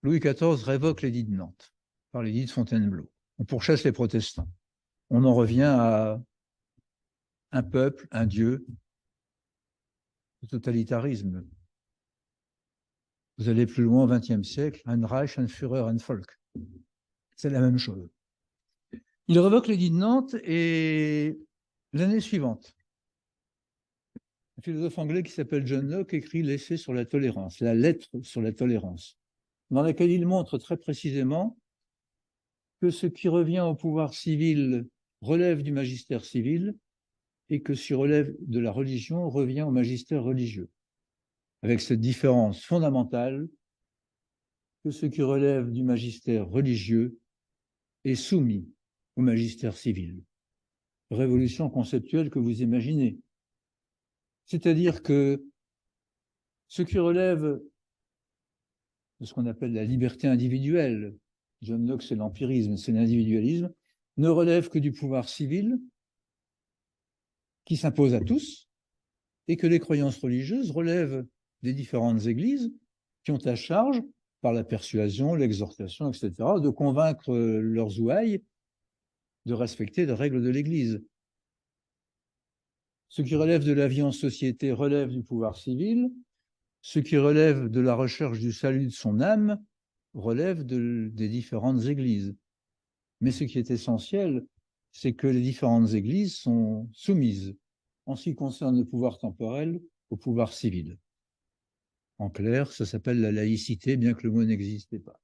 Louis XIV révoque l'édit de Nantes par l'édit de Fontainebleau. On pourchasse les protestants. On en revient à un peuple, un dieu, le totalitarisme. Vous allez plus loin au XXe siècle, ein Reich, ein Führer, ein Volk. C'est la même chose. Il révoque l'édit de Nantes et l'année suivante, un philosophe anglais qui s'appelle John Locke écrit l'essai sur la tolérance, la lettre sur la tolérance, dans laquelle il montre très précisément que ce qui revient au pouvoir civil relève du magistère civil et que ce qui relève de la religion revient au magistère religieux, avec cette différence fondamentale que ce qui relève du magistère religieux est soumis au magistère civil. Révolution conceptuelle que vous imaginez. C'est-à-dire que ce qui relève de ce qu'on appelle la liberté individuelle, John Locke c'est l'empirisme, c'est l'individualisme, ne relève que du pouvoir civil qui s'impose à tous et que les croyances religieuses relèvent des différentes églises qui ont à charge, par la persuasion, l'exhortation, etc., de convaincre leurs ouailles de respecter les règles de l'Église. Ce qui relève de la vie en société relève du pouvoir civil, ce qui relève de la recherche du salut de son âme relève des différentes églises. Mais ce qui est essentiel, c'est que les différentes églises sont soumises, en ce qui concerne le pouvoir temporel, au pouvoir civil. En clair, ça s'appelle la laïcité, bien que le mot n'existait pas.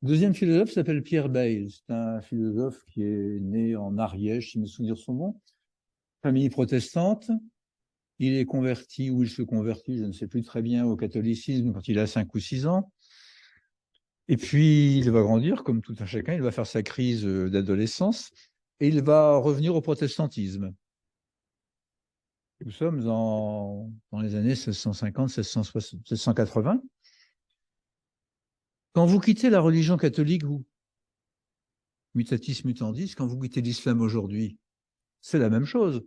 Le deuxième philosophe s'appelle Pierre Bayle. C'est un philosophe qui est né en Ariège, si mes souvenirs sont bons, famille protestante. Il est converti, ou il se convertit, je ne sais plus très bien, au catholicisme quand il a 5 ou 6 ans. Et puis, il va grandir, comme tout un chacun, il va faire sa crise d'adolescence, et il va revenir au protestantisme. Nous sommes dans les années 1650, 1660, 1680. Quand vous quittez la religion catholique, vous, mutatis mutandis, quand vous quittez l'islam aujourd'hui, c'est la même chose.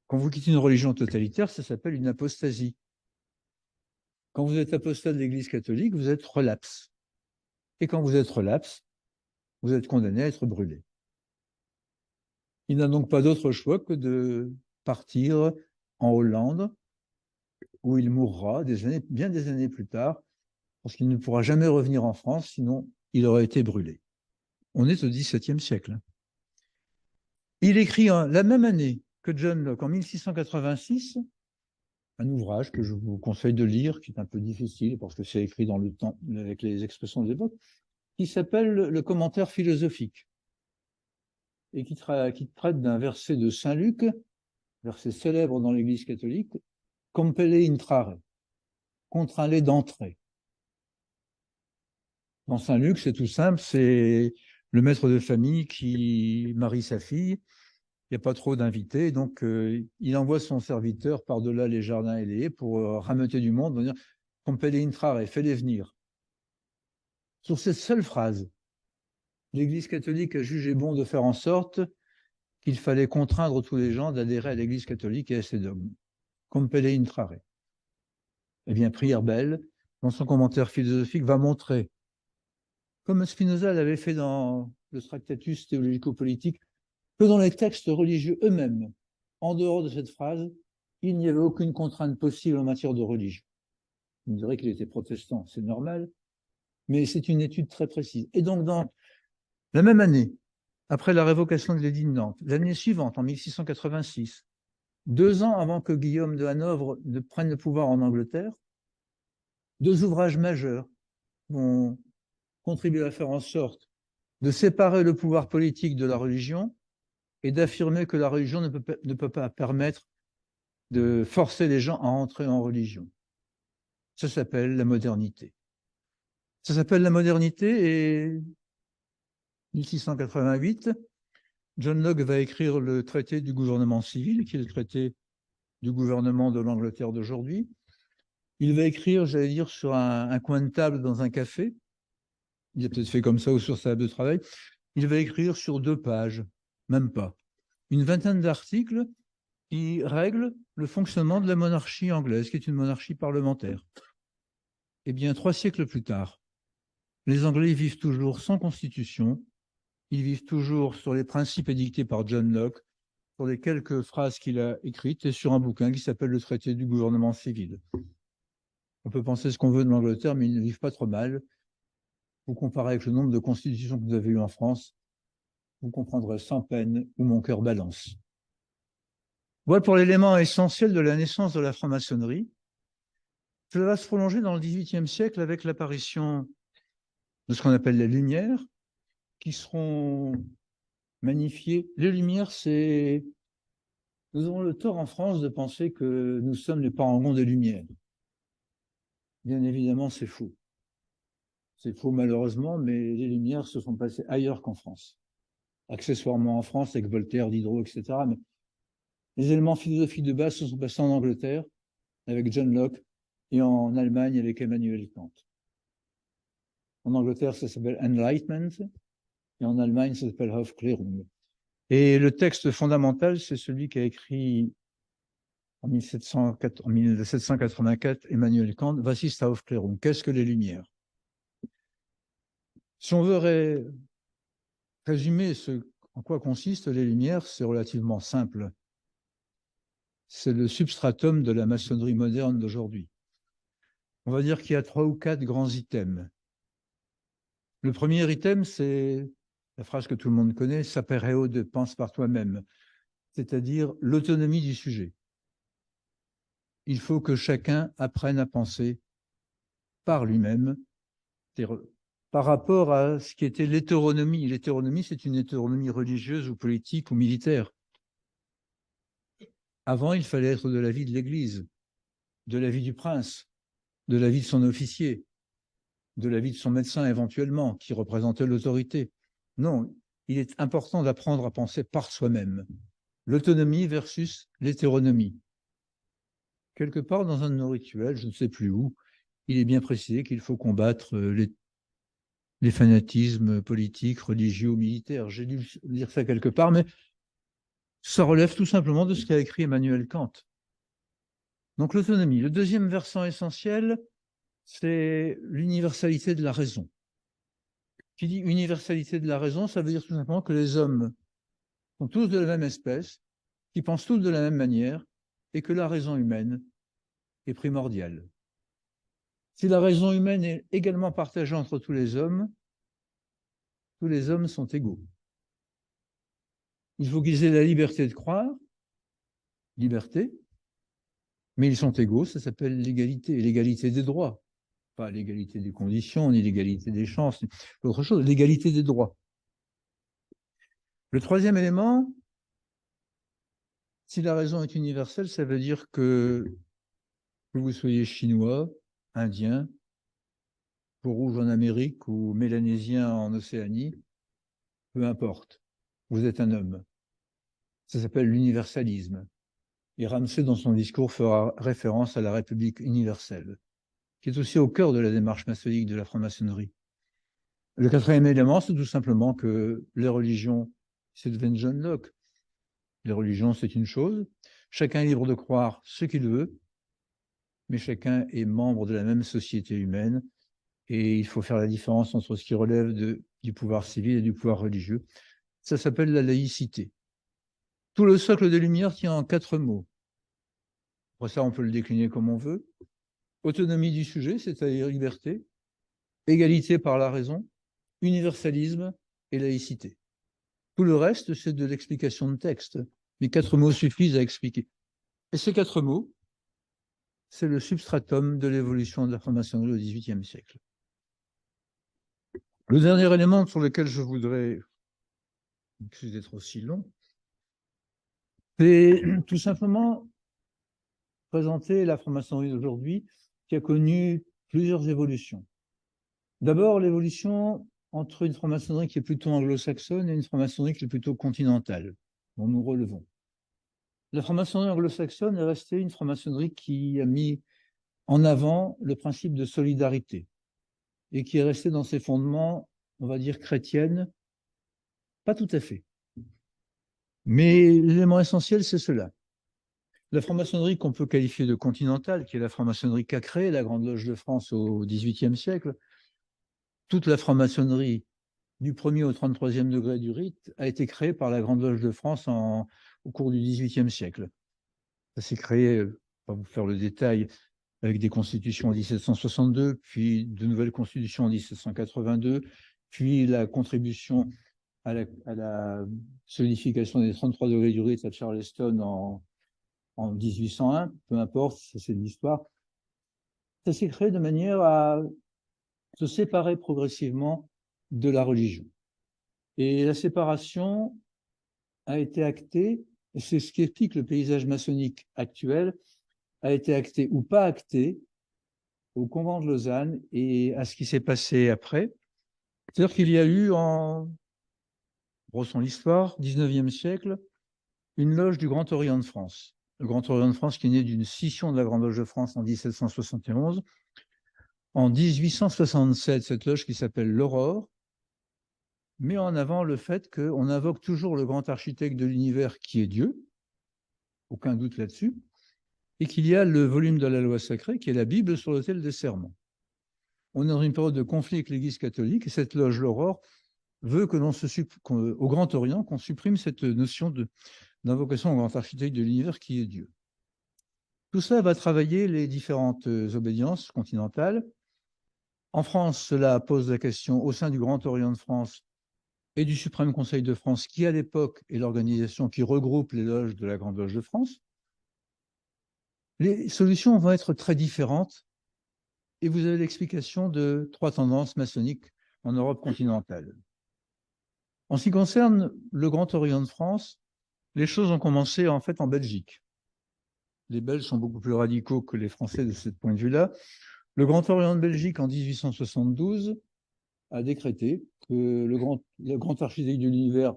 Quand vous quittez une religion totalitaire, ça s'appelle une apostasie. Quand vous êtes apostat de l'Église catholique, vous êtes relapse. Et quand vous êtes relapse, vous êtes condamné à être brûlé. Il n'a donc pas d'autre choix que de partir en Hollande, où il mourra bien des années plus tard, parce qu'il ne pourra jamais revenir en France, sinon il aurait été brûlé. On est au XVIIe siècle. Il écrit la même année que John Locke, en 1686, un ouvrage que je vous conseille de lire, qui est un peu difficile, parce que c'est écrit dans le temps, avec les expressions de l'époque, qui s'appelle le commentaire philosophique, et qui traite d'un verset de Saint Luc, verset célèbre dans l'Église catholique, compelle intrare, contraint-les d'entrer. Dans Saint Luc, c'est tout simple, c'est le maître de famille qui marie sa fille, il n'y a pas trop d'invités, donc il envoie son serviteur par-delà les jardins et les haies pour rameuter du monde, dire compelle intrare, fais-les venir. Sur cette seule phrase, l'Église catholique a jugé bon de faire en sorte qu'il fallait contraindre tous les gens d'adhérer à l'Église catholique et à ses dogmes. Compelle intrare. Eh bien, Pierre Bayle, dans son commentaire philosophique, va montrer, comme Spinoza l'avait fait dans le Tractatus théologico-politique, que dans les textes religieux eux-mêmes, en dehors de cette phrase, il n'y avait aucune contrainte possible en matière de religion. Vous me direz qu'il était protestant, c'est normal, mais c'est une étude très précise. Et donc, dans la même année, après la révocation de l'édit de Nantes, l'année suivante, en 1686, 2 ans avant que Guillaume de Hanovre ne prenne le pouvoir en Angleterre, 2 ouvrages majeurs vont contribué à faire en sorte de séparer le pouvoir politique de la religion et d'affirmer que la religion ne peut pas permettre de forcer les gens à entrer en religion. Ça s'appelle la modernité. Ça s'appelle la modernité et 1688, John Locke va écrire le traité du gouvernement civil, qui est le traité du gouvernement de l'Angleterre d'aujourd'hui. Il va écrire, j'allais dire, sur un coin de table dans un café. Il a peut-être fait comme ça ou sur sa table de travail. Il va écrire sur 2 pages, même pas, une vingtaine d'articles qui règlent le fonctionnement de la monarchie anglaise, qui est une monarchie parlementaire. Eh bien, 3 siècles plus tard, les Anglais vivent toujours sans constitution, ils vivent toujours sur les principes édictés par John Locke, sur les quelques phrases qu'il a écrites et sur un bouquin qui s'appelle le traité du gouvernement civil. On peut penser ce qu'on veut de l'Angleterre, mais ils ne vivent pas trop mal. Vous comparez avec le nombre de constitutions que vous avez eues en France, vous comprendrez sans peine où mon cœur balance. Voilà pour l'élément essentiel de la naissance de la franc-maçonnerie. Cela va se prolonger dans le XVIIIe siècle avec l'apparition de ce qu'on appelle les Lumières, qui seront magnifiées. Les Lumières, c'est... Nous avons le tort en France de penser que nous sommes les parangons des Lumières. Bien évidemment, c'est faux. C'est faux malheureusement, mais les Lumières se sont passées ailleurs qu'en France. Accessoirement en France, avec Voltaire, Diderot, etc. Mais les éléments philosophiques de base se sont passés en Angleterre, avec John Locke, et en Allemagne, avec Emmanuel Kant. En Angleterre, ça s'appelle Enlightenment, et en Allemagne, ça s'appelle Aufklärung. Et le texte fondamental, c'est celui qu'a écrit en 1784 Emmanuel Kant, Was ist Aufklärung? Qu'est-ce que les Lumières? Si on veut résumer en quoi consistent les Lumières, c'est relativement simple. C'est le substratum de la maçonnerie moderne d'aujourd'hui. On va dire qu'il y a 3 ou 4 grands items. Le premier item, c'est la phrase que tout le monde connaît, Sapereo de pense par toi-même, c'est-à-dire l'autonomie du sujet. Il faut que chacun apprenne à penser par lui-même, par rapport à ce qui était l'hétéronomie. L'hétéronomie, c'est une hétéronomie religieuse ou politique ou militaire. Avant, il fallait être de l'avis de l'Église, de l'avis du prince, de l'avis de son officier, de l'avis de son médecin éventuellement, qui représentait l'autorité. Non, il est important d'apprendre à penser par soi-même. L'autonomie versus l'hétéronomie. Quelque part dans un de nos rituels, je ne sais plus où, il est bien précisé qu'il faut combattre les fanatismes politiques, religieux ou militaires. J'ai dû lire ça quelque part, mais ça relève tout simplement de ce qu'a écrit Emmanuel Kant. Donc l'autonomie. Le deuxième versant essentiel, c'est l'universalité de la raison. Qui dit universalité de la raison, ça veut dire tout simplement que les hommes sont tous de la même espèce, qui pensent tous de la même manière, et que la raison humaine est primordiale. Si la raison humaine est également partagée entre tous les hommes sont égaux. Il faut qu'ils aient la liberté de croire, liberté, mais ils sont égaux, ça s'appelle l'égalité, l'égalité des droits. Pas l'égalité des conditions, ni l'égalité des chances, ni autre chose, l'égalité des droits. Le troisième élément, si la raison est universelle, ça veut dire que vous soyez chinois, indien, peau-rouge en Amérique ou mélanésien en Océanie, peu importe, vous êtes un homme. Ça s'appelle l'universalisme. Et Ramsay, dans son discours, fera référence à la République universelle, qui est aussi au cœur de la démarche maçonnique de la franc-maçonnerie. Le quatrième élément, c'est tout simplement que les religions, c'est devenu John Locke. Les religions, c'est une chose. Chacun est libre de croire ce qu'il veut, mais chacun est membre de la même société humaine. Et il faut faire la différence entre ce qui relève du pouvoir civil et du pouvoir religieux. Ça s'appelle la laïcité. Tout le socle des Lumières tient en 4 mots. Après ça, on peut le décliner comme on veut. Autonomie du sujet, c'est-à-dire liberté, égalité par la raison, universalisme et laïcité. Tout le reste, c'est de l'explication de texte. Mais 4 mots suffisent à expliquer. Et ces 4 mots, c'est le substratum de l'évolution de la franc-maçonnerie au XVIIIe siècle. Le dernier élément sur lequel je voudrais, excusez d'être aussi long, c'est tout simplement présenter la franc-maçonnerie d'aujourd'hui qui a connu plusieurs évolutions. D'abord, l'évolution entre une franc-maçonnerie qui est plutôt anglo-saxonne et une franc-maçonnerie qui est plutôt continentale, dont nous relevons. La franc-maçonnerie anglo-saxonne est restée une franc-maçonnerie qui a mis en avant le principe de solidarité et qui est restée dans ses fondements, on va dire, chrétiennes, pas tout à fait. Mais l'élément essentiel, c'est cela. La franc-maçonnerie qu'on peut qualifier de continentale, qui est la franc-maçonnerie qu'a créée la Grande Loge de France au XVIIIe siècle, toute la franc-maçonnerie du 1er au 33e degré du rite a été créée par la Grande Loge de France au cours du XVIIIe siècle. Ça s'est créé, pas vous faire le détail, avec des constitutions en 1762, puis de nouvelles constitutions en 1782, puis la contribution à la solidification des 33 degrés du rite à Charleston en 1801, peu importe, c'est de l'histoire. Ça s'est créé de manière à se séparer progressivement de la religion. Et la séparation a été actée, et c'est ce qui explique le paysage maçonnique actuel, a été acté ou pas acté au convent de Lausanne et à ce qui s'est passé après. C'est-à-dire qu'il y a eu, en brossant l'histoire, 19e siècle, une loge du Grand Orient de France. Le Grand Orient de France qui est né d'une scission de la Grande Loge de France en 1771. En 1867, cette loge qui s'appelle l'Aurore met en avant le fait qu'on invoque toujours le grand architecte de l'univers qui est Dieu, aucun doute là-dessus, et qu'il y a le volume de la loi sacrée qui est la Bible sur l'autel des serments. On est dans une période de conflit avec l'Église catholique et cette loge, l'Aurore, veut que au Grand Orient, qu'on supprime cette notion d'invocation au grand architecte de l'univers qui est Dieu. Tout ça va travailler les différentes obédiences continentales. En France, cela pose la question au sein du Grand Orient de France et du Suprême Conseil de France, qui à l'époque est l'organisation qui regroupe les loges de la Grande Loge de France. Les solutions vont être très différentes et vous avez l'explication de 3 tendances maçonniques en Europe continentale. En ce qui concerne le Grand Orient de France, les choses ont commencé en fait en Belgique. Les Belges sont beaucoup plus radicaux que les Français de ce point de vue-là. Le Grand Orient de Belgique, en 1872, a décrété que le grand architecte de l'univers,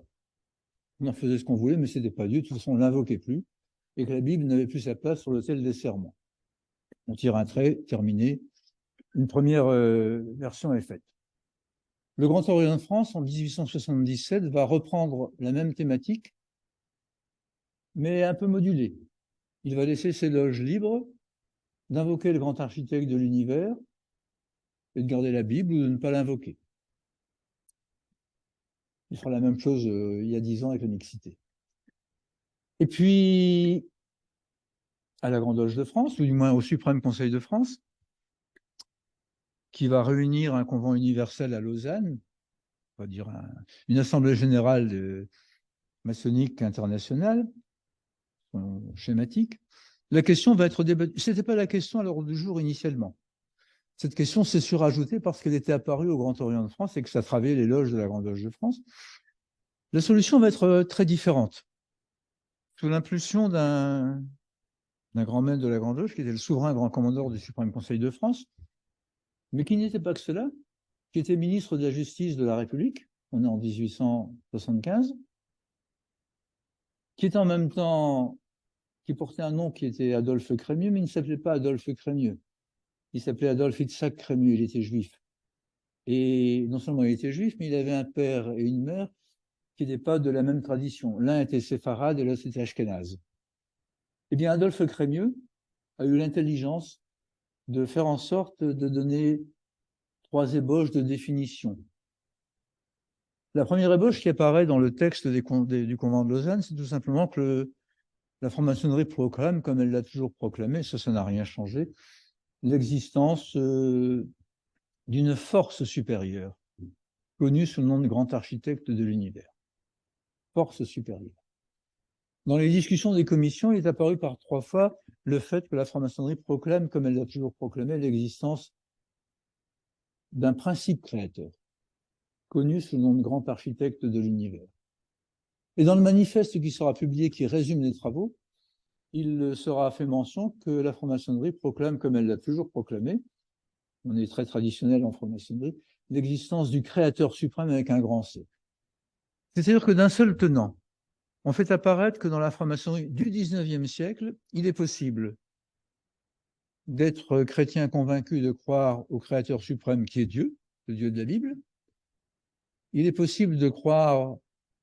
on en faisait ce qu'on voulait, mais ce n'était pas Dieu, de toute façon, on ne l'invoquait plus, et que la Bible n'avait plus sa place sur l'autel des serments. On tire un trait, terminé. Une première version est faite. Le Grand Orient de France, en 1877, va reprendre la même thématique, mais un peu modulée. Il va laisser ses loges libres d'invoquer le grand architecte de l'univers et de garder la Bible ou de ne pas l'invoquer. Il fera la même chose il y a 10 ans avec la mixité. Et puis, à la Grande Loge de France, ou du moins au Suprême Conseil de France, qui va réunir un convent universel à Lausanne, on va dire une assemblée générale maçonnique internationale, schématique. La question va être débattue. Ce n'était pas la question à l'ordre du jour initialement. Cette question s'est surajoutée parce qu'elle était apparue au Grand Orient de France et que ça travaillait les loges de la Grande Loge de France. La solution va être très différente. Sous l'impulsion d'un grand maître de la Grande Loge, qui était le souverain grand commandeur du Suprême Conseil de France, mais qui n'était pas que cela, qui était ministre de la Justice de la République, on est en 1875, qui était en même temps, qui portait un nom qui était Adolphe Crémieux, mais il ne s'appelait pas Adolphe Crémieux. Il s'appelait Adolphe Itzhak Crémieux, il était juif. Et non seulement il était juif, mais il avait un père et une mère qui n'étaient pas de la même tradition. L'un était séfarade et l'autre était ashkénaze. Eh bien, Adolphe Crémieux a eu l'intelligence de faire en sorte de donner 3 ébauches de définition. La première ébauche qui apparaît dans le texte du convent de Lausanne, c'est tout simplement que la franc-maçonnerie proclame, comme elle l'a toujours proclamé, ça n'a rien changé, l'existence d'une force supérieure, connue sous le nom de grand architecte de l'univers. Force supérieure. Dans les discussions des commissions, il est apparu par 3 fois le fait que la franc-maçonnerie proclame, comme elle l'a toujours proclamé, l'existence d'un principe créateur. connu sous le nom de grand architecte de l'univers. Et dans le manifeste qui sera publié, qui résume les travaux, il sera fait mention que la franc-maçonnerie proclame, comme elle l'a toujours proclamé, on est très traditionnel en franc-maçonnerie, l'existence du créateur suprême avec un grand C. C'est-à-dire que d'un seul tenant, on fait apparaître que dans la franc-maçonnerie du XIXe siècle, il est possible d'être chrétien convaincu de croire au créateur suprême qui est Dieu, le Dieu de la Bible. Il est possible de croire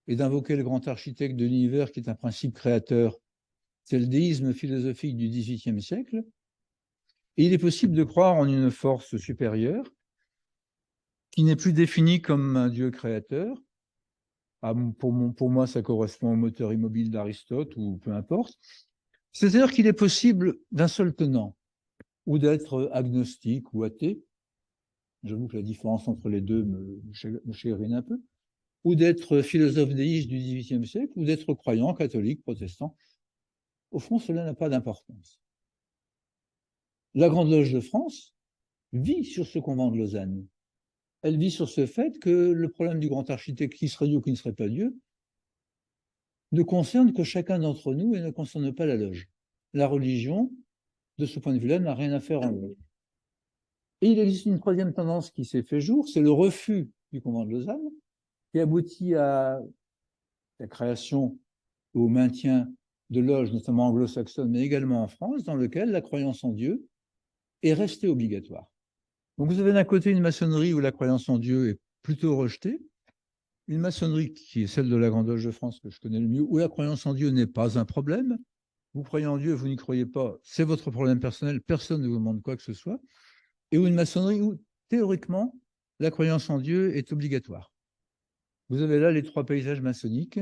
et d'invoquer le grand architecte de l'univers qui est un principe créateur. C'est le déisme philosophique du XVIIIe siècle. Et il est possible de croire en une force supérieure qui n'est plus définie comme un Dieu créateur. Ah, pour moi, ça correspond au moteur immobile d'Aristote ou peu importe. C'est-à-dire qu'il est possible d'un seul tenant ou d'être agnostique ou athée. J'avoue que la différence entre les deux me chagrine un peu. Ou d'être philosophe déiste du XVIIIe siècle, ou d'être croyant, catholique, protestant. Au fond, cela n'a pas d'importance. La Grande Loge de France vit sur ce convent de Lausanne. Elle vit sur ce fait que le problème du grand architecte, qui serait Dieu ou qui ne serait pas Dieu, ne concerne que chacun d'entre nous et ne concerne pas la loge. La religion, de ce point de vue-là, n'a rien à faire en loge. Et il existe une troisième tendance qui s'est fait jour, c'est le refus du convent de Lausanne, qui aboutit à la création ou au maintien de loges, notamment anglo-saxonnes, mais également en France, dans lequel la croyance en Dieu est restée obligatoire. Donc vous avez d'un côté une maçonnerie où la croyance en Dieu est plutôt rejetée, une maçonnerie qui est celle de la Grande Loge de France, que je connais le mieux, où la croyance en Dieu n'est pas un problème. Vous croyez en Dieu, vous n'y croyez pas, c'est votre problème personnel, personne ne vous demande quoi que ce soit. Et où une maçonnerie où, théoriquement, la croyance en Dieu est obligatoire. Vous avez là les trois paysages maçonniques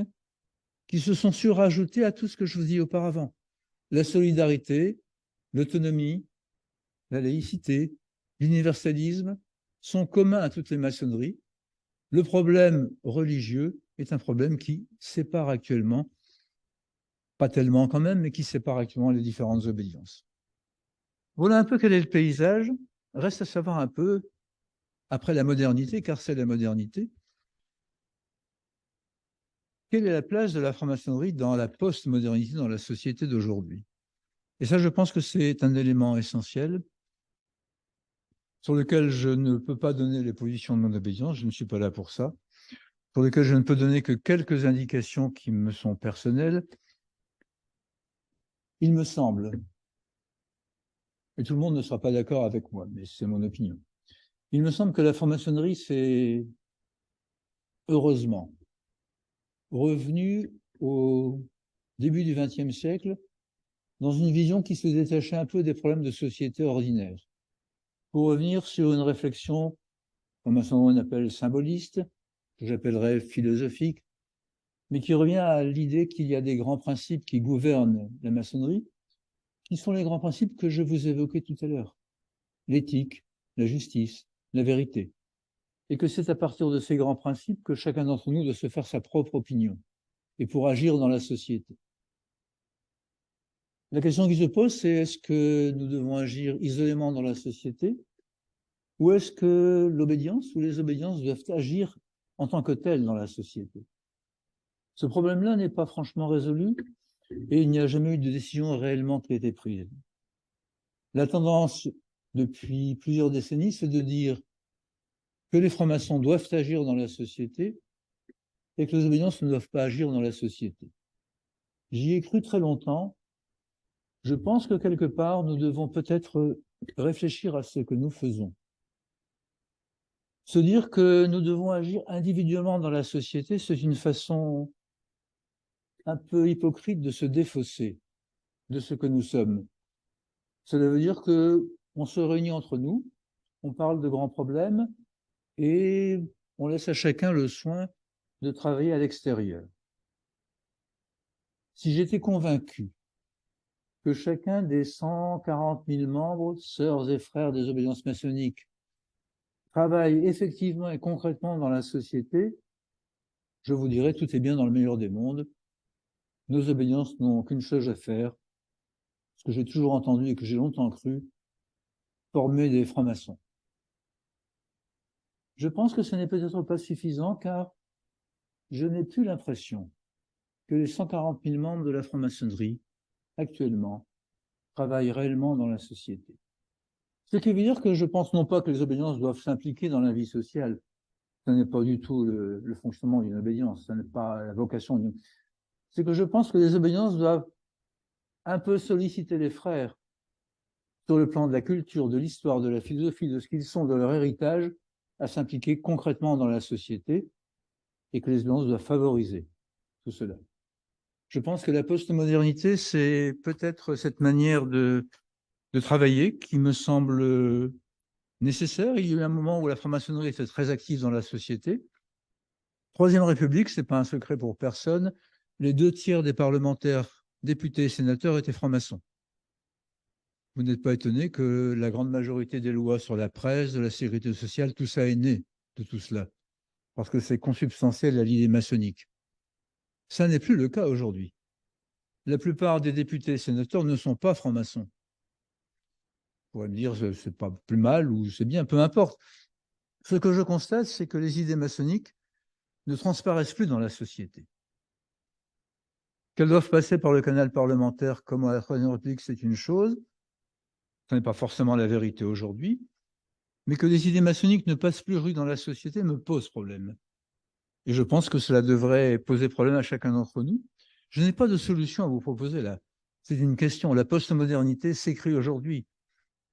qui se sont surajoutés à tout ce que je vous dis auparavant. La solidarité, l'autonomie, la laïcité, l'universalisme sont communs à toutes les maçonneries. Le problème religieux est un problème qui sépare actuellement, pas tellement quand même, mais qui sépare actuellement les différentes obédiences. Voilà un peu quel est le paysage. Reste à savoir un peu, après la modernité, car c'est la modernité, quelle est la place de la franc-maçonnerie dans la post-modernité, dans la société d'aujourd'hui. Et ça, je pense que c'est un élément essentiel sur lequel je ne peux pas donner les positions de mon obédience, je ne suis pas là pour ça, pour lequel je ne peux donner que quelques indications qui me sont personnelles. Il me semble, et tout le monde ne sera pas d'accord avec moi, mais c'est mon opinion, il me semble que la franc-maçonnerie, c'est heureusement revenu au début du XXe siècle dans une vision qui se détachait un peu des problèmes de société ordinaires, pour revenir sur une réflexion, comme on appelle symboliste, que j'appellerais philosophique, mais qui revient à l'idée qu'il y a des grands principes qui gouvernent la maçonnerie, qui sont les grands principes que je vous évoquais tout à l'heure. L'éthique, la justice, la vérité. Et que c'est à partir de ces grands principes que chacun d'entre nous doit se faire sa propre opinion et pour agir dans la société. La question qui se pose, c'est est-ce que nous devons agir isolément dans la société ou est-ce que l'obédience ou les obédiences doivent agir en tant que telles dans la société? Ce problème-là n'est pas franchement résolu et il n'y a jamais eu de décision réellement qui a été prise. La tendance depuis plusieurs décennies, c'est de dire que les francs-maçons doivent agir dans la société et que les obédiences ne doivent pas agir dans la société. J'y ai cru très longtemps. Je pense que quelque part, nous devons peut-être réfléchir à ce que nous faisons. Se dire que nous devons agir individuellement dans la société, c'est une façon un peu hypocrite de se défausser de ce que nous sommes. Cela veut dire qu'on se réunit entre nous, on parle de grands problèmes et on laisse à chacun le soin de travailler à l'extérieur. Si j'étais convaincu que chacun des 140 000 membres, sœurs et frères des obédiences maçonniques, travaille effectivement et concrètement dans la société, je vous dirais tout est bien dans le meilleur des mondes. Nos obédiences n'ont qu'une chose à faire, ce que j'ai toujours entendu et que j'ai longtemps cru, former des francs-maçons. Je pense que ce n'est peut-être pas suffisant car je n'ai plus l'impression que les 140 000 membres de la franc-maçonnerie, actuellement, travaillent réellement dans la société. Ce qui veut dire que je pense non pas que les obédiences doivent s'impliquer dans la vie sociale. Ce n'est pas du tout le fonctionnement d'une obédience, ce n'est pas la vocation d'une... C'est que je pense que les obédiences doivent un peu solliciter les frères sur le plan de la culture, de l'histoire, de la philosophie, de ce qu'ils sont, de leur héritage, à s'impliquer concrètement dans la société et que les obédiences doivent favoriser tout cela. Je pense que la postmodernité, c'est peut-être cette manière de travailler qui me semble nécessaire. Il y a eu un moment où la franc-maçonnerie était très active dans la société. Troisième République, ce n'est pas un secret pour personne, les 2/3 des parlementaires, députés et sénateurs étaient francs-maçons. Vous n'êtes pas étonné que la grande majorité des lois sur la presse, de la sécurité sociale, tout ça est né de tout cela, parce que c'est consubstantiel à l'idée maçonnique. Ça n'est plus le cas aujourd'hui. La plupart des députés et sénateurs ne sont pas francs-maçons. On pourrait me dire c'est pas plus mal ou c'est bien, peu importe. Ce que je constate, c'est que les idées maçonniques ne transparaissent plus dans la société. Qu'elles doivent passer par le canal parlementaire comme à la Troisième République, c'est une chose. Ce n'est pas forcément la vérité aujourd'hui. Mais que les idées maçonniques ne passent plus dans la société me pose problème. Et je pense que cela devrait poser problème à chacun d'entre nous. Je n'ai pas de solution à vous proposer là. C'est une question. La postmodernité s'écrit aujourd'hui.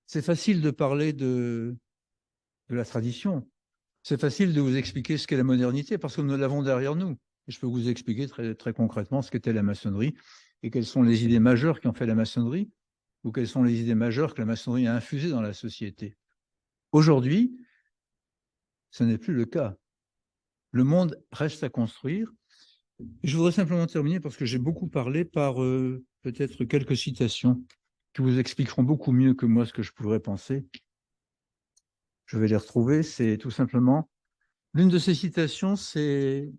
C'est facile de parler de la tradition. C'est facile de vous expliquer ce qu'est la modernité parce que nous l'avons derrière nous. Et je peux vous expliquer très, très concrètement ce qu'était la maçonnerie et quelles sont les idées majeures qui ont fait la maçonnerie ou quelles sont les idées majeures que la maçonnerie a infusées dans la société. Aujourd'hui, ce n'est plus le cas. Le monde reste à construire. Je voudrais simplement terminer parce que j'ai beaucoup parlé par peut-être quelques citations qui vous expliqueront beaucoup mieux que moi ce que je pourrais penser. Je vais les retrouver. C'est tout simplement... L'une de ces citations, c'est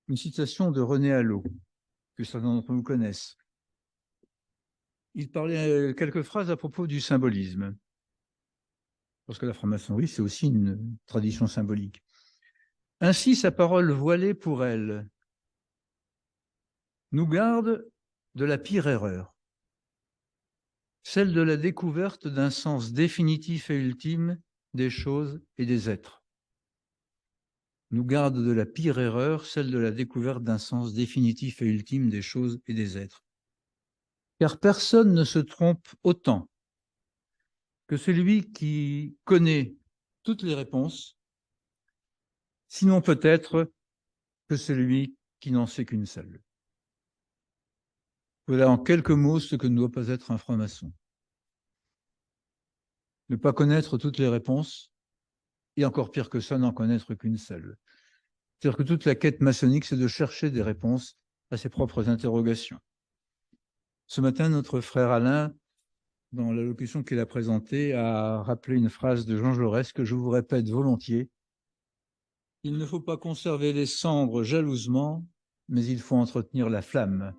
une citation de René Allo, que certains d'entre vous connaissent. Il parlait quelques phrases à propos du symbolisme. Parce que la franc-maçonnerie, c'est aussi une tradition symbolique. Ainsi, sa parole voilée pour elle nous garde de la pire erreur, celle de la découverte d'un sens définitif et ultime des choses et des êtres. Nous garde de la pire erreur, celle de la découverte d'un sens définitif et ultime des choses et des êtres. Car personne ne se trompe autant que celui qui connaît toutes les réponses, sinon peut-être que celui qui n'en sait qu'une seule. Voilà en quelques mots ce que ne doit pas être un franc-maçon. Ne pas connaître toutes les réponses, et encore pire que ça, n'en connaître qu'une seule. C'est-à-dire que toute la quête maçonnique, c'est de chercher des réponses à ses propres interrogations. Ce matin, notre frère Alain, dans l'allocution qu'il a présentée, a rappelé une phrase de Jean Jaurès que je vous répète volontiers. Il ne faut pas conserver les cendres jalousement, mais il faut entretenir la flamme.